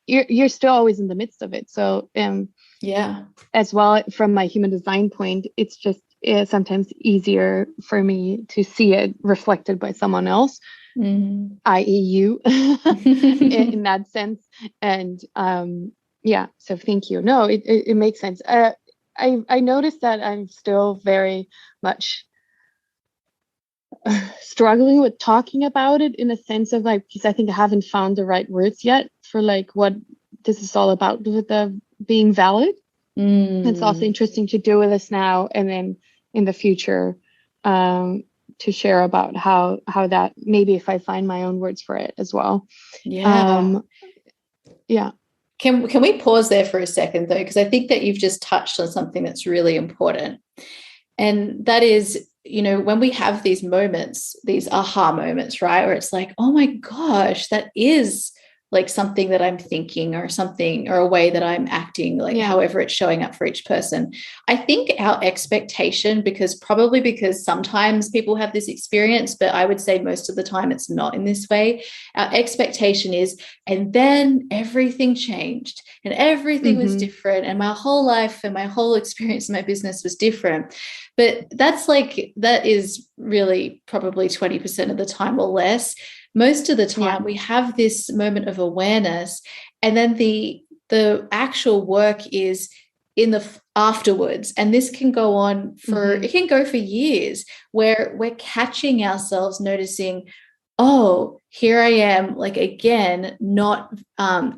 Speaker 2: you're still always in the midst of it. So as well, from my human design point, it's just sometimes easier for me to see it reflected by someone else, i.e. you, in that sense. And so thank you. No, it makes sense. I noticed that I'm still very much struggling with talking about it, in a sense of like, because I think I haven't found the right words yet for like what this is all about with the being valid. It's also interesting to do with this now, and then in the future to share about how that, maybe if I find my own words for it as well. Can
Speaker 3: we pause there for a second though, because I think that you've just touched on something that's really important, and that is, when we have these moments, these aha moments, right, where it's like, oh my gosh, that is like something that I'm thinking, or something, or a way that I'm acting, like however it's showing up for each person. I think our expectation, because sometimes people have this experience, but I would say most of the time it's not in this way. Our expectation is, and then everything changed and everything was different, and my whole life and my whole experience in my business was different. But that is really probably 20% of the time or less. Most of the time we have this moment of awareness, and then the actual work is in the afterwards. And this can go on it can go for years, where we're catching ourselves noticing, oh, here I am, like, again, not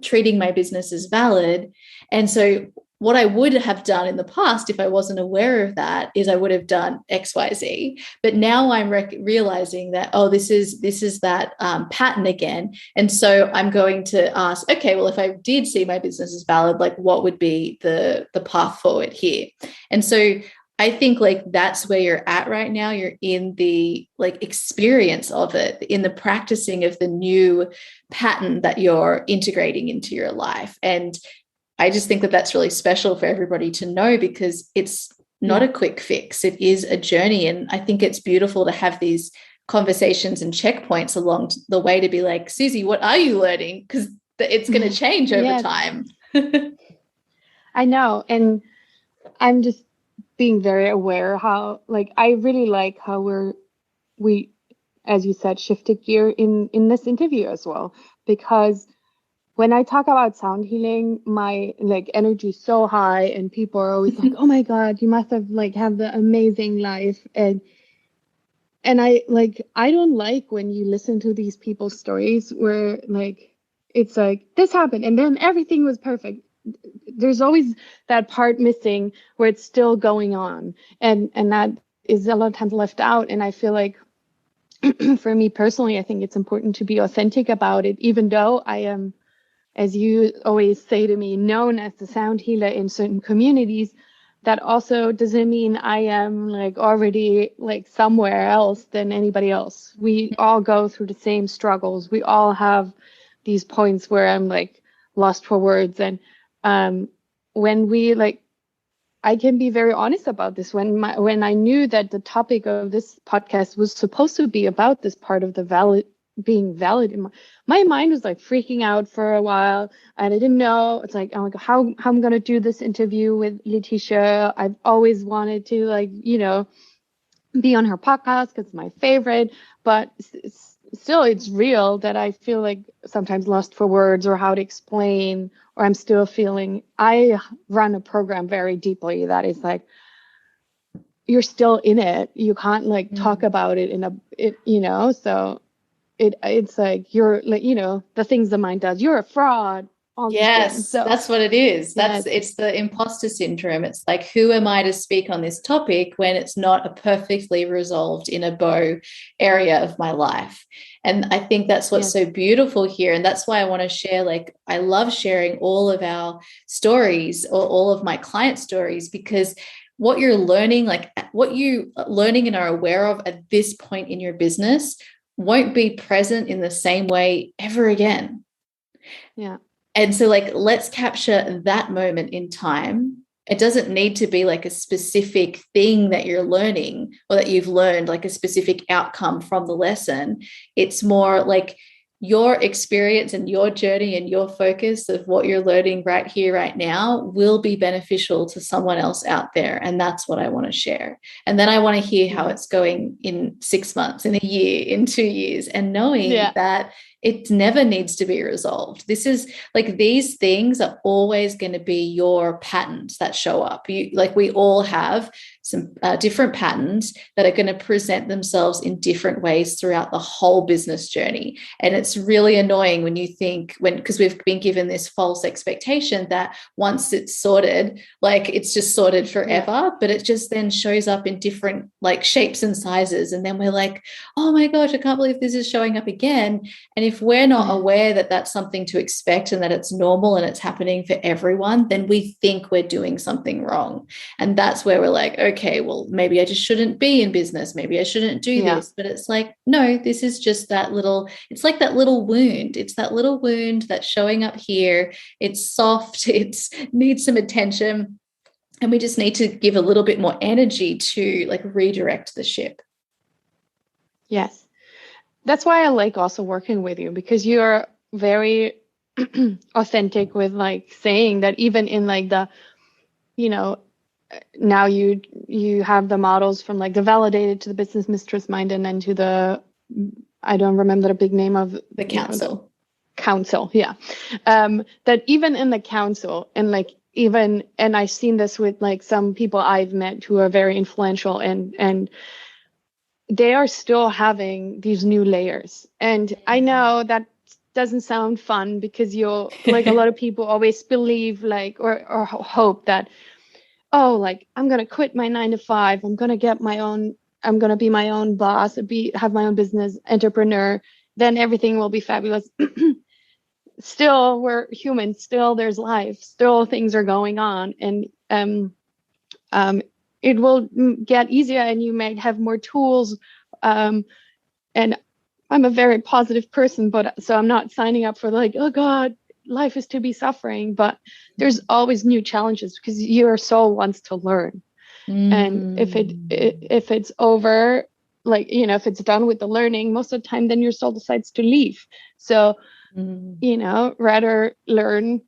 Speaker 3: treating my business as valid. And so what I would have done in the past, if I wasn't aware of that, is I would have done X, Y, Z. But now I'm realizing that, oh, this is that pattern again. And so I'm going to ask, okay, well, if I did see my business as valid, like, what would be the path forward here? And so I think like that's where you're at right now. You're in the like experience of it, in the practicing of the new pattern that you're integrating into your life. And I just think that that's really special for everybody to know, because it's not a quick fix. It is a journey. And I think it's beautiful to have these conversations and checkpoints along the way to be like, Susie, what are you learning? Because it's going to change over time.
Speaker 2: I know. And I'm just being very aware how, like, I really like how we, as you said, shifted gear in this interview as well, because when I talk about sound healing, my like energy is so high, and people are always like, "Oh my God, you must have have the amazing life." And I don't like when you listen to these people's stories where like it's like this happened and then everything was perfect. There's always that part missing where it's still going on, and that is a lot of times left out. And I feel like for me personally, I think it's important to be authentic about it, even though I am, as you always say to me, known as the sound healer in certain communities. That also doesn't mean I am like already like somewhere else than anybody else. We all go through the same struggles. We all have these points where I'm like lost for words. And when we like, I can be very honest about this. When I knew that the topic of this podcast was supposed to be about this part of the being valid, in my mind was like freaking out for a while, and I didn't know. It's like, I'm like, how I'm gonna do this interview with Leticia. I've always wanted to, like, be on her podcast because it's my favorite, but still it's real that I feel like sometimes lost for words or how to explain, or I'm still feeling. I run a program very deeply that is like, you're still in it. You can't like talk about it so it's like, you're like, the things the mind does, you're a fraud, all these things. So
Speaker 3: that's what it is. It's the imposter syndrome. It's like, who am I to speak on this topic when it's not a perfectly resolved in a bow area of my life? And I think that's what's so beautiful here. And that's why I want to share, like, I love sharing all of our stories, or all of my client stories, because what you're learning, like what you are learning and are aware of at this point in your business, won't be present in the same way ever again.
Speaker 2: Yeah.
Speaker 3: And so, like, let's capture that moment in time. It doesn't need to be like a specific thing that you're learning or that you've learned, like a specific outcome from the lesson. It's more like your experience and your journey and your focus of what you're learning right here, right now, will be beneficial to someone else out there. And that's what I want to share. And then I want to hear how it's going in 6 months, in a year, in 2 years, and knowing that it never needs to be resolved. This is like, these things are always going to be your patterns that show up. We all have some different patterns that are going to present themselves in different ways throughout the whole business journey. And it's really annoying when you think, because we've been given this false expectation that once it's sorted, like it's just sorted forever, but it just then shows up in different like shapes and sizes. And then we're like, oh my gosh, I can't believe this is showing up again. And if we're not aware that that's something to expect and that it's normal and it's happening for everyone, then we think we're doing something wrong. And that's where we're like, okay, well, maybe I just shouldn't be in business. Maybe I shouldn't do this. But it's like, no, this is just it's like that little wound. It's that little wound that's showing up here. It's soft. It needs some attention. And we just need to give a little bit more energy to like redirect the ship.
Speaker 2: Yes. That's why I like also working with you, because you're very authentic with like saying that even in like the, now you have the models from like the validated to the business mistress mind, and then to the, I don't remember the big name of
Speaker 3: the council.
Speaker 2: Council. Yeah. That even in the council, and like, even, and I've seen this with like some people I've met who are very influential, and they are still having these new layers. And I know that doesn't sound fun, because you'll like, a lot of people always believe like, or hope that, oh, like, I'm going to quit my 9 to 5. I'm going to get my own, I'm going to be my own boss, have my own business, entrepreneur. Then everything will be fabulous. Still, we're humans. Still, there's life. Still, things are going on. And it will get easier, and you may have more tools. And I'm a very positive person, but so I'm not signing up for like, oh God, life is to be suffering. But there's always new challenges, because your soul wants to learn. And if it's over, like, if it's done with the learning, most of the time, then your soul decides to leave. So, rather learn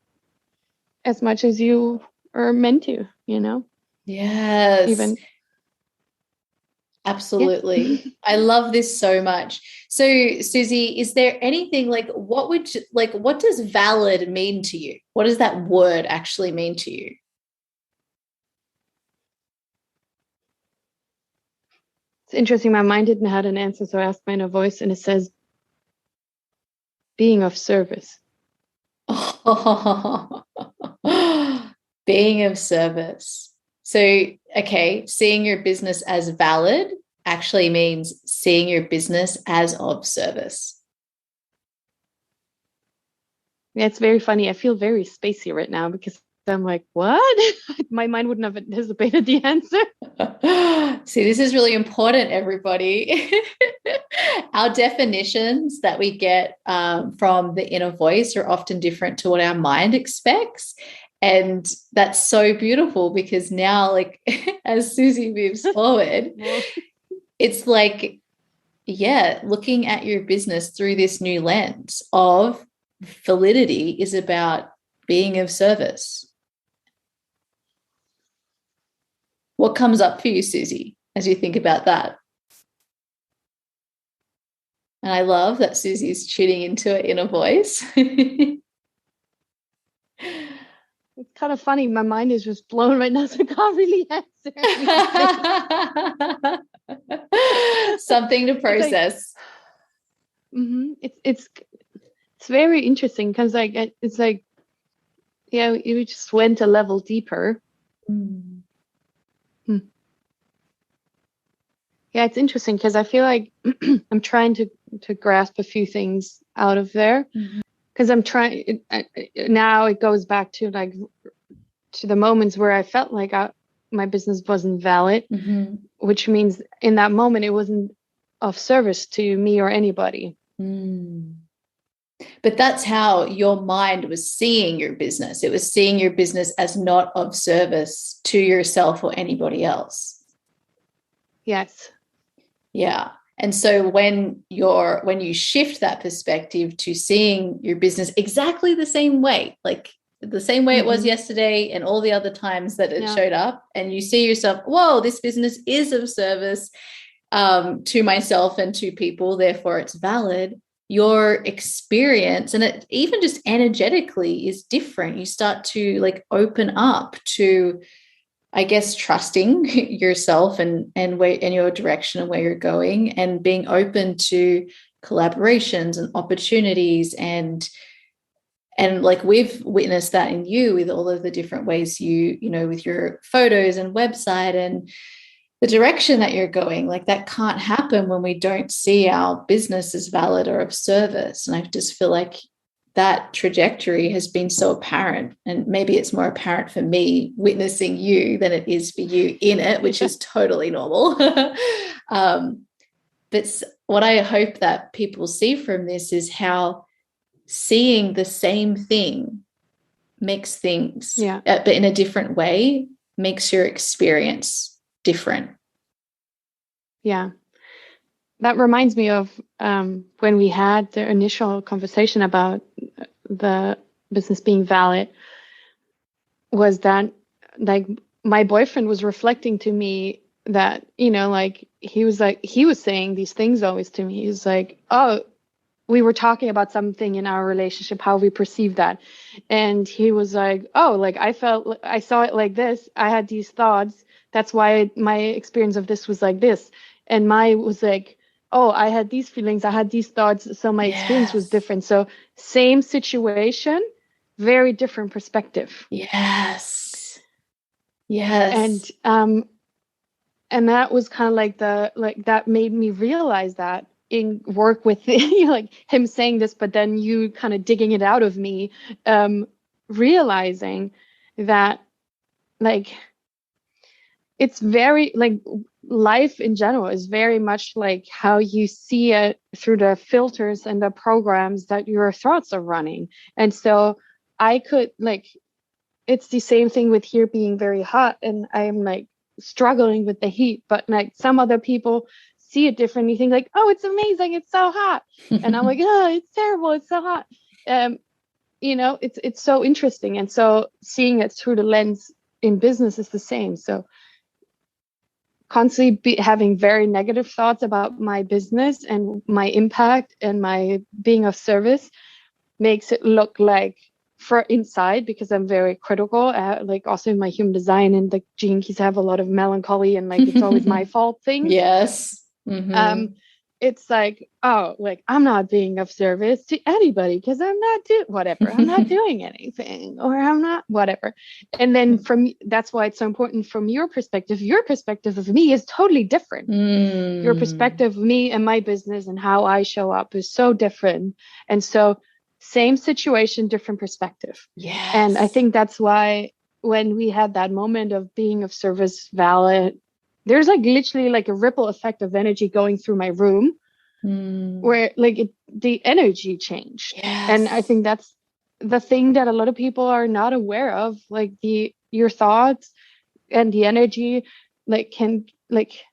Speaker 2: as much as you are meant to,
Speaker 3: Yes.
Speaker 2: Even.
Speaker 3: Absolutely. Yeah. I love this so much. So, Susie, is there anything like, what does valid mean to you? What does that word actually mean to you?
Speaker 2: It's interesting. My mind didn't have an answer, so I asked my inner voice, and it says, being of service.
Speaker 3: Being of service. So, okay, seeing your business as valid actually means seeing your business as of service.
Speaker 2: Yeah, it's very funny. I feel very spacey right now because I'm like, what? My mind wouldn't have anticipated the answer.
Speaker 3: See, this is really important, everybody. Our definitions that we get from the inner voice are often different to what our mind expects. And that's so beautiful because now, like, as Susie moves forward, it's like, yeah, looking at your business through this new lens of validity is about being of service. What comes up for you, Susie, as you think about that? And I love that Susie's tuning into her inner voice.
Speaker 2: It's kind of funny. My mind is just blown right now, so I can't really answer anything.
Speaker 3: Something to process.
Speaker 2: It's very interesting because it's like, yeah, you just went a level deeper. Yeah, it's interesting because I feel like I'm trying to grasp a few things out of there because I'm trying now. It goes back to like to the moments where I felt like my business wasn't valid, which means in that moment it wasn't of service to me or anybody.
Speaker 3: But that's how your mind was seeing your business. It was seeing your business as not of service to yourself or anybody else.
Speaker 2: Yes.
Speaker 3: Yeah. And so when you shift that perspective to seeing your business exactly the same way, like the same way it was yesterday and all the other times that it showed up, and you see yourself, whoa, this business is of service to myself and to people, therefore it's valid. Your experience, and it even just energetically is different. You start to like open up to, I guess, trusting yourself and your direction and where you're going, and being open to collaborations and opportunities. And like we've witnessed that in you with all of the different ways you know, with your photos and website and the direction that you're going. Like that can't happen when we don't see our business as valid or of service. And I just feel like that trajectory has been so apparent, and maybe it's more apparent for me witnessing you than it is for you in it, which is totally normal. But what I hope that people see from this is how seeing the same thing makes things, but in a different way, makes your experience different.
Speaker 2: Yeah. That reminds me of when we had the initial conversation about the business being valid, was that like my boyfriend was reflecting to me that, you know, like he was saying these things always to me. He's like, oh, we were talking about something in our relationship, how we perceive that. And he was like, oh, like I saw it like this. I had these thoughts. That's why my experience of this was like this. And my was like, oh, I had these feelings, I had these thoughts, so my experience was different. So same situation, very different perspective.
Speaker 3: Yes.
Speaker 2: And that was kind of like that made me realize that in work with you know, like him saying this, but then you kind of digging it out of me, realizing that like it's very like life in general is very much like how you see it through the filters and the programs that your thoughts are running. And so I could like, it's the same thing with here being very hot, and I'm like struggling with the heat, but like some other people see it differently. You think like, oh, it's amazing, it's so hot. And I'm like, oh, it's terrible, it's so hot. You know, it's so interesting. And so seeing it through the lens in business is the same. So constantly having very negative thoughts about my business and my impact and my being of service makes it look like for inside, because I'm very critical, like also in my human design and the gene keys have a lot of melancholy and like it's always my fault things.
Speaker 3: Yes.
Speaker 2: it's like, oh, like I'm not being of service to anybody because I'm not whatever. I'm not doing anything, or I'm not whatever. And then that's why it's so important from your perspective. Your perspective of me is totally different. Your perspective of me and my business and how I show up is so different. And so same situation, different perspective.
Speaker 3: Yes.
Speaker 2: And I think that's why when we had that moment of being of service valid, there's like literally like a ripple effect of energy going through my room where like the energy changed.
Speaker 3: Yes.
Speaker 2: And I think that's the thing that a lot of people are not aware of, like your thoughts and the energy like can like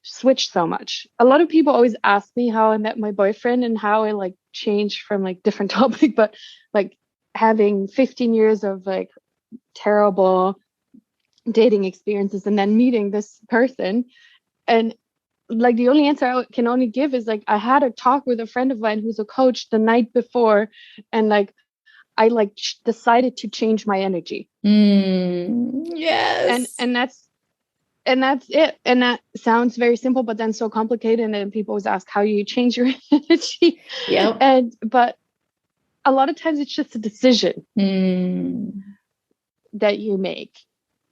Speaker 2: switch so much. A lot of people always ask me how I met my boyfriend and how I like changed from like different topic, but like having 15 years of like terrible dating experiences and then meeting this person, and like the only answer I can only give is like I had a talk with a friend of mine who's a coach the night before, and like I like decided to change my energy.
Speaker 3: Yes.
Speaker 2: And that's it. And that sounds very simple, but then so complicated. And then people always ask how you change your energy.
Speaker 3: Yeah.
Speaker 2: But a lot of times it's just a decision that you make.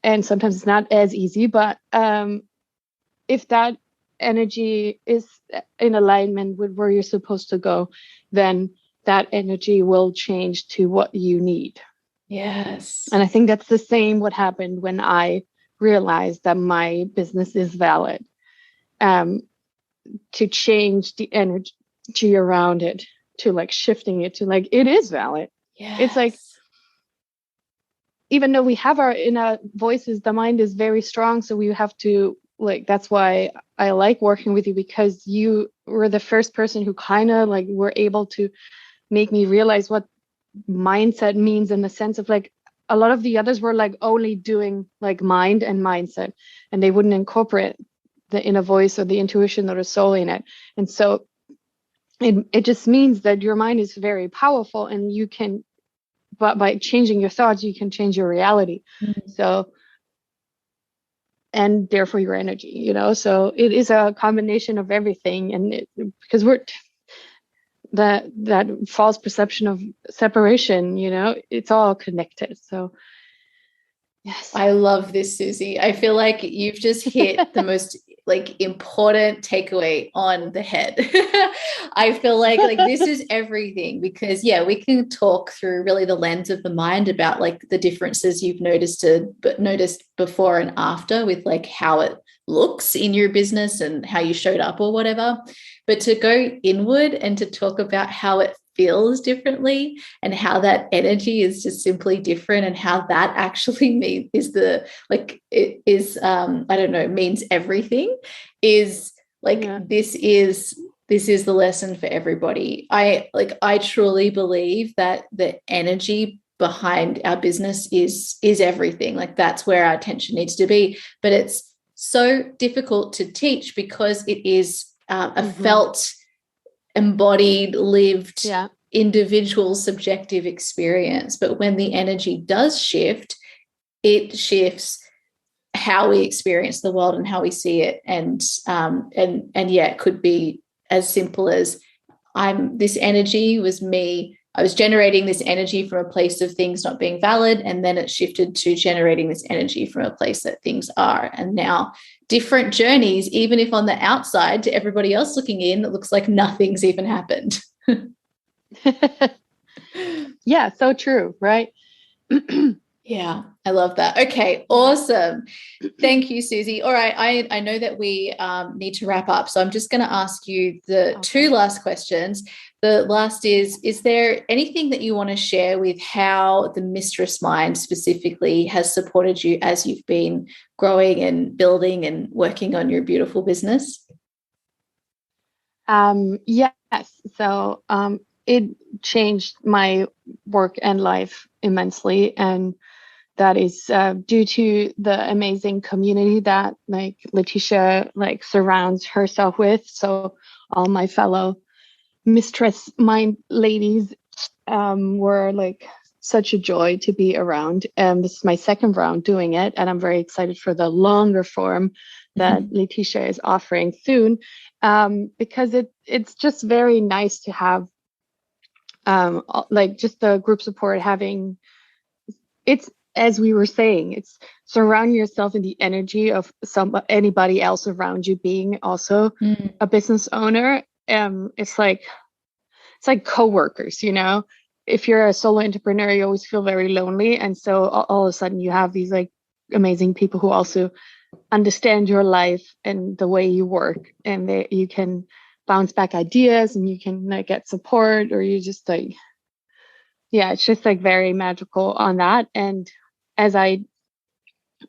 Speaker 2: And sometimes it's not as easy, but if that energy is in alignment with where you're supposed to go, then that energy will change to what you need.
Speaker 3: Yes.
Speaker 2: And I think that's the same what happened when I realized that my business is valid, to change the energy around it, to like shifting it to like it is valid.
Speaker 3: Yes.
Speaker 2: It's like, even though we have our inner voices, the mind is very strong. So we have to like, that's why I like working with you, because you were the first person who kind of like were able to make me realize what mindset means, in the sense of like a lot of the others were like only doing like mind and mindset, and they wouldn't incorporate the inner voice or the intuition or the soul in it. And so it just means that your mind is very powerful, and you can, but by changing your thoughts, you can change your reality. So, and therefore your energy, you know, so it is a combination of everything. And because we're that false perception of separation, you know, it's all connected. So yes,
Speaker 3: I love this, Susie. I feel like you've just hit the most like important takeaway on the head. I feel like this is everything, because yeah, we can talk through really the lens of the mind about like the differences you've noticed before and after with like how it looks in your business and how you showed up or whatever. But to go inward and to talk about how it feels differently and how that energy is just simply different, and how that actually means means everything, is like, this is the lesson for everybody. I truly believe that the energy behind our business is everything. Like, that's where our attention needs to be, but it's so difficult to teach because it is a felt, embodied, lived, individual, subjective experience. But when the energy does shift, it shifts how we experience the world and how we see it. And it could be as simple as this energy was me. I was generating this energy from a place of things not being valid, and then it shifted to generating this energy from a place that things are. And now different journeys, even if on the outside to everybody else looking in, it looks like nothing's even happened.
Speaker 2: Yeah, so true, right?
Speaker 3: Yeah, I love that. Okay, awesome. Thank you, Susie. All right, I know that we need to wrap up, so I'm just going to ask you the two last questions. The last is there anything that you want to share with how the Mistress Mind specifically has supported you as you've been growing and building and working on your beautiful business?
Speaker 2: Yes. So it changed my work and life immensely, and that is due to the amazing community that like Leticia like surrounds herself with. So all my fellow Mistress Mind ladies were like such a joy to be around. This is my second round doing it, and I'm very excited for the longer form that Leticia is offering soon. because it's just very nice to have like just the group support having it's, as we were saying, it's surround yourself in the energy of anybody else around you being also a business owner. It's like coworkers, you know. If you're a solo entrepreneur, you always feel very lonely, and so all of a sudden you have these like amazing people who also understand your life and the way you work, and you can bounce back ideas, and you can like get support, or you just like, yeah, it's just like very magical on that. And as I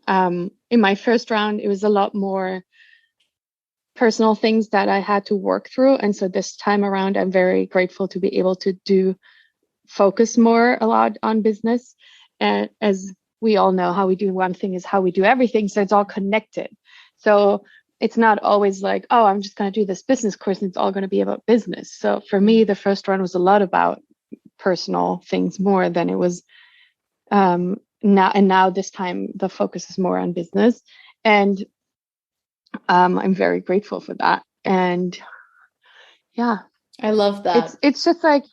Speaker 2: in my first round, it was a lot more personal things that I had to work through, and so this time around I'm very grateful to be able to focus more a lot on business. And as we all know, how we do one thing is how we do everything, so it's all connected. So it's not always like, oh, I'm just going to do this business course and it's all going to be about business. So for me, the first round was a lot about personal things more than it was now this time the focus is more on business, and I'm very grateful for that. And yeah,
Speaker 3: I love that.
Speaker 2: It's just like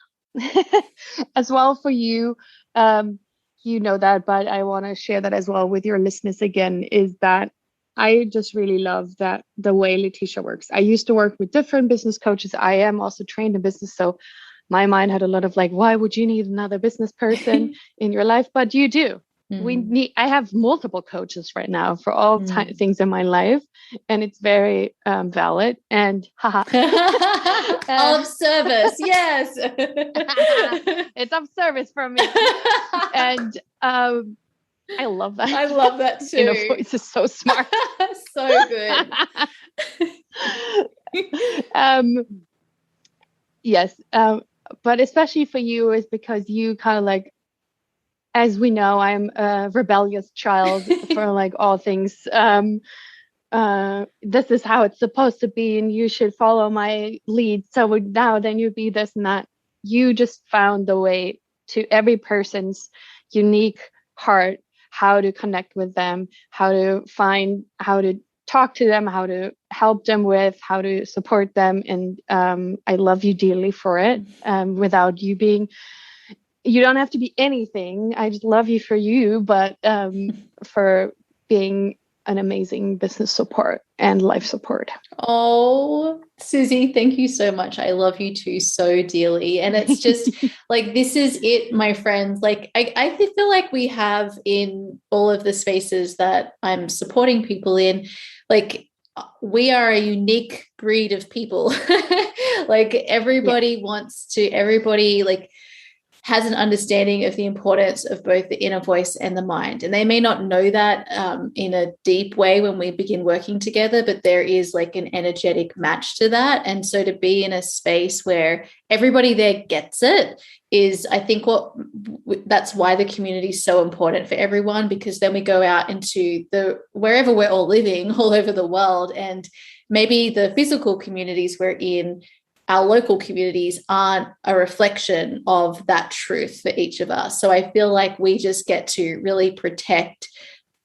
Speaker 2: as well for you, you know that, but I want to share that as well with your listeners again, is that I just really love that the way Leticia works. I used to work with different business coaches. I am also trained in business, so my mind had a lot of like, why would you need another business person in your life? But you do. I have multiple coaches right now for all things in my life, and it's very valid. And
Speaker 3: all of service, yes.
Speaker 2: It's of service for me. And I love that.
Speaker 3: I love that too.
Speaker 2: You know, voice is so smart.
Speaker 3: So good.
Speaker 2: Yes. But especially for you is because you kind of like, as we know, I'm a rebellious child for like all things. This is how it's supposed to be, and you should follow my lead. So now then you be this and that. You just found the way to every person's unique heart, how to connect with them, how to talk to them, how to help them with, how to support them. And I love you dearly for it. Without you being, you don't have to be anything. I just love you for you, but for being an amazing business support and life support.
Speaker 3: Oh, Susie, thank you so much. I love you too so dearly. And it's just like, this is it, my friends. Like, I feel like we have in all of the spaces that I'm supporting people in, like, we are a unique breed of people. Like everybody like has an understanding of the importance of both the inner voice and the mind. And they may not know that in a deep way when we begin working together, but there is like an energetic match to that. And so to be in a space where everybody there gets it is, I think, that's why the community is so important for everyone, because then we go out into wherever we're all living all over the world, and maybe the physical communities we're in, our local communities, aren't a reflection of that truth for each of us. So I feel like we just get to really protect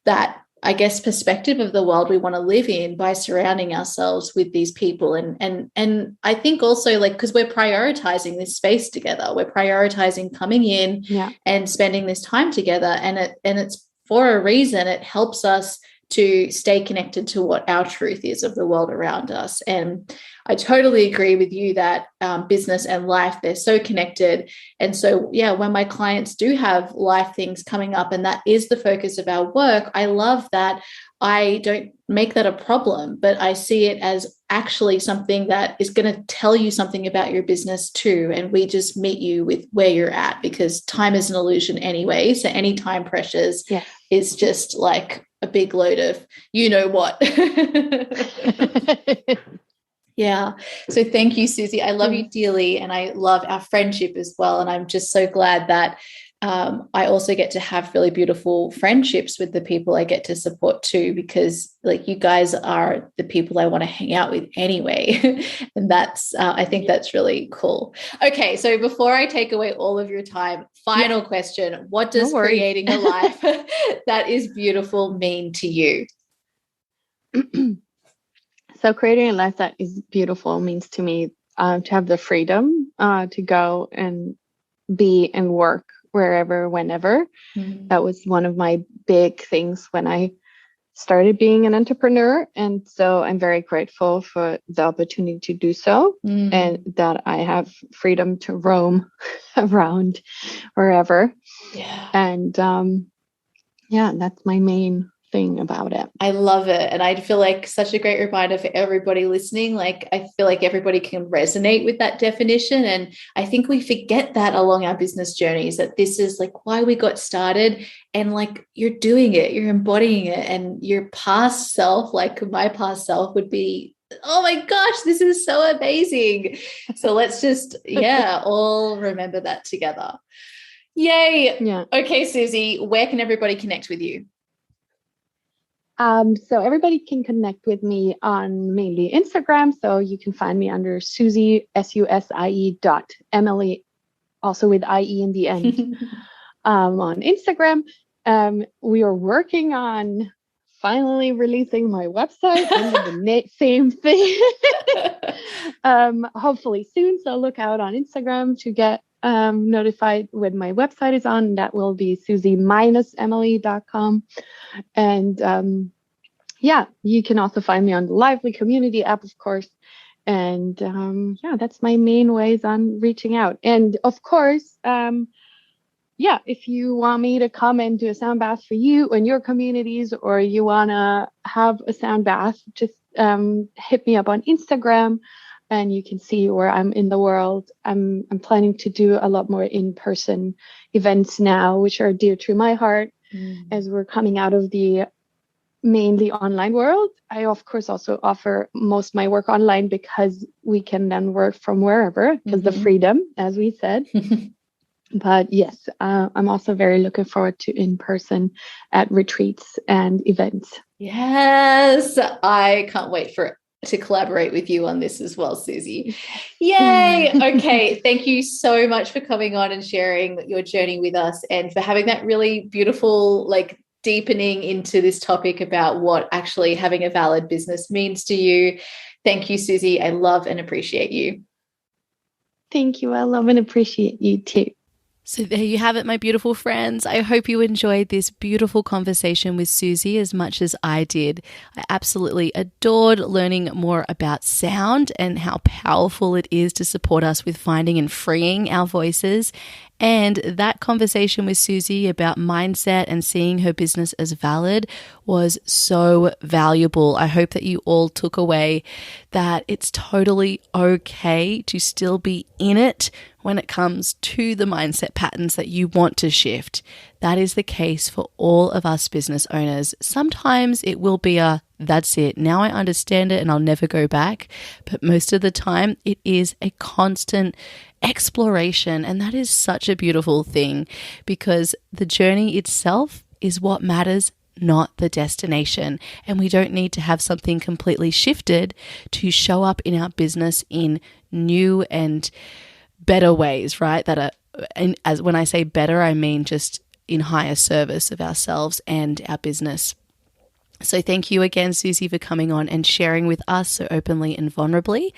Speaker 3: that, I guess, perspective of the world we want to live in by surrounding ourselves with these people. And I think also, like, because we're prioritizing this space together, we're prioritizing coming in and spending this time together. And it's for a reason. It helps us to stay connected to what our truth is of the world around us. And I totally agree with you that business and life, they're so connected. And so, yeah, when my clients do have life things coming up and that is the focus of our work, I love that I don't make that a problem, but I see it as actually something that is going to tell you something about your business too. And we just meet you with where you're at, because time is an illusion anyway. So any time pressures is just like a big load of you know what. Yeah. So thank you, Susie. I love you dearly, and I love our friendship as well. And I'm just so glad that I also get to have really beautiful friendships with the people I get to support too, because like you guys are the people I want to hang out with anyway. And that's, I think that's really cool. Okay. So before I take away all of your time, final question, what does creating a life that is beautiful mean to you?
Speaker 2: So creating a life that is beautiful means to me to have the freedom to go and be and work wherever, whenever. That was one of my big things when I started being an entrepreneur. And so I'm very grateful for the opportunity to do so, and that I have freedom to roam around wherever.
Speaker 3: Yeah.
Speaker 2: And that's my main thing about it.
Speaker 3: I love it. And I feel like such a great reminder for everybody listening. Like, I feel like everybody can resonate with that definition. And I think we forget that along our business journeys, that this is like why we got started. And like, you're doing it, you're embodying it. And your past self, like my past self would be, oh my gosh, this is so amazing. So let's just, all remember that together. Yay.
Speaker 2: Yeah.
Speaker 3: Okay, Susie, where can everybody connect with you?
Speaker 2: So everybody can connect with me on mainly Instagram. So you can find me under Susie, SUSIE Emilie, also with IE in the end, on Instagram. We are working on finally releasing my website under the same thing. Hopefully soon. So look out on Instagram to get notified when my website is on. That will be susie-emilie.com. And you can also find me on the Lively community app, of course. And that's my main ways on reaching out. And of course, if you want me to come and do a sound bath for you and your communities, or you want to have a sound bath, just hit me up on Instagram and you can see where I'm in the world. I'm planning to do a lot more in-person events now, which are dear to my heart as we're coming out of the mainly online world. I, of course, also offer most of my work online because we can then work from wherever, because the freedom, as we said. But yes, I'm also very looking forward to in-person at retreats and events.
Speaker 3: Yes, I can't wait to collaborate with you on this as well, Susie. Yay. Okay. Thank you so much for coming on and sharing your journey with us, and for having that really beautiful, like, deepening into this topic about what actually having a valid business means to you. Thank you, Susie. I love and appreciate you.
Speaker 2: Thank you. I love and appreciate you too.
Speaker 1: So there you have it, my beautiful friends. I hope you enjoyed this beautiful conversation with Susie as much as I did. I absolutely adored learning more about sound and how powerful it is to support us with finding and freeing our voices. And that conversation with Susie about mindset and seeing her business as valid was so valuable. I hope that you all took away that it's totally okay to still be in it when it comes to the mindset patterns that you want to shift. That is the case for all of us business owners. Sometimes it will be that's it. Now I understand it and I'll never go back. But most of the time it is a constant exploration. And that is such a beautiful thing, because the journey itself is what matters, not the destination. And we don't need to have something completely shifted to show up in our business in new and better ways, right? That are, and as when I say better, I mean just in higher service of ourselves and our business. So thank you again, Susie, for coming on and sharing with us so openly and vulnerably.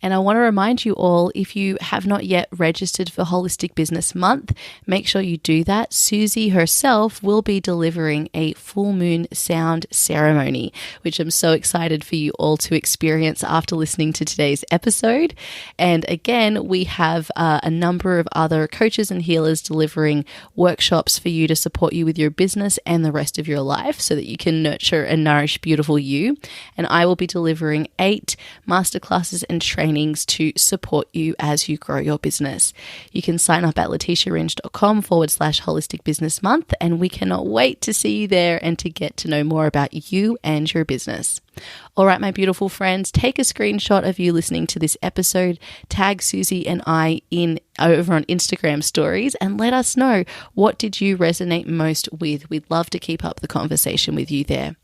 Speaker 1: And I want to remind you all, if you have not yet registered for Holistic Business Month, make sure you do that. Susie herself will be delivering a full moon sound ceremony, which I'm so excited for you all to experience after listening to today's episode. And again, we have a number of other coaches and healers delivering workshops for you to support you with your business and the rest of your life so that you can nurture and nourish beautiful you. And I will be delivering 8 masterclasses and trainings to support you as you grow your business. You can sign up at leticiaringe.com/holistic business month, and we cannot wait to see you there and to get to know more about you and your business. All right, my beautiful friends, take a screenshot of you listening to this episode, tag Susie and I in over on Instagram stories, and let us know, what did you resonate most with? We'd love to keep up the conversation with you there.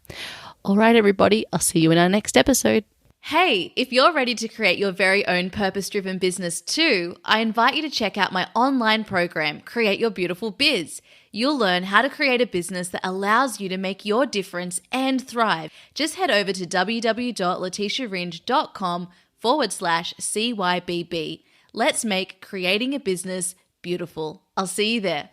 Speaker 1: All right, everybody, I'll see you in our next episode. Hey, if you're ready to create your very own purpose-driven business too, I invite you to check out my online program, Create Your Beautiful Biz. You'll learn how to create a business that allows you to make your difference and thrive. Just head over to www.leticiaringe.com/CYBB. Let's make creating a business beautiful. I'll see you there.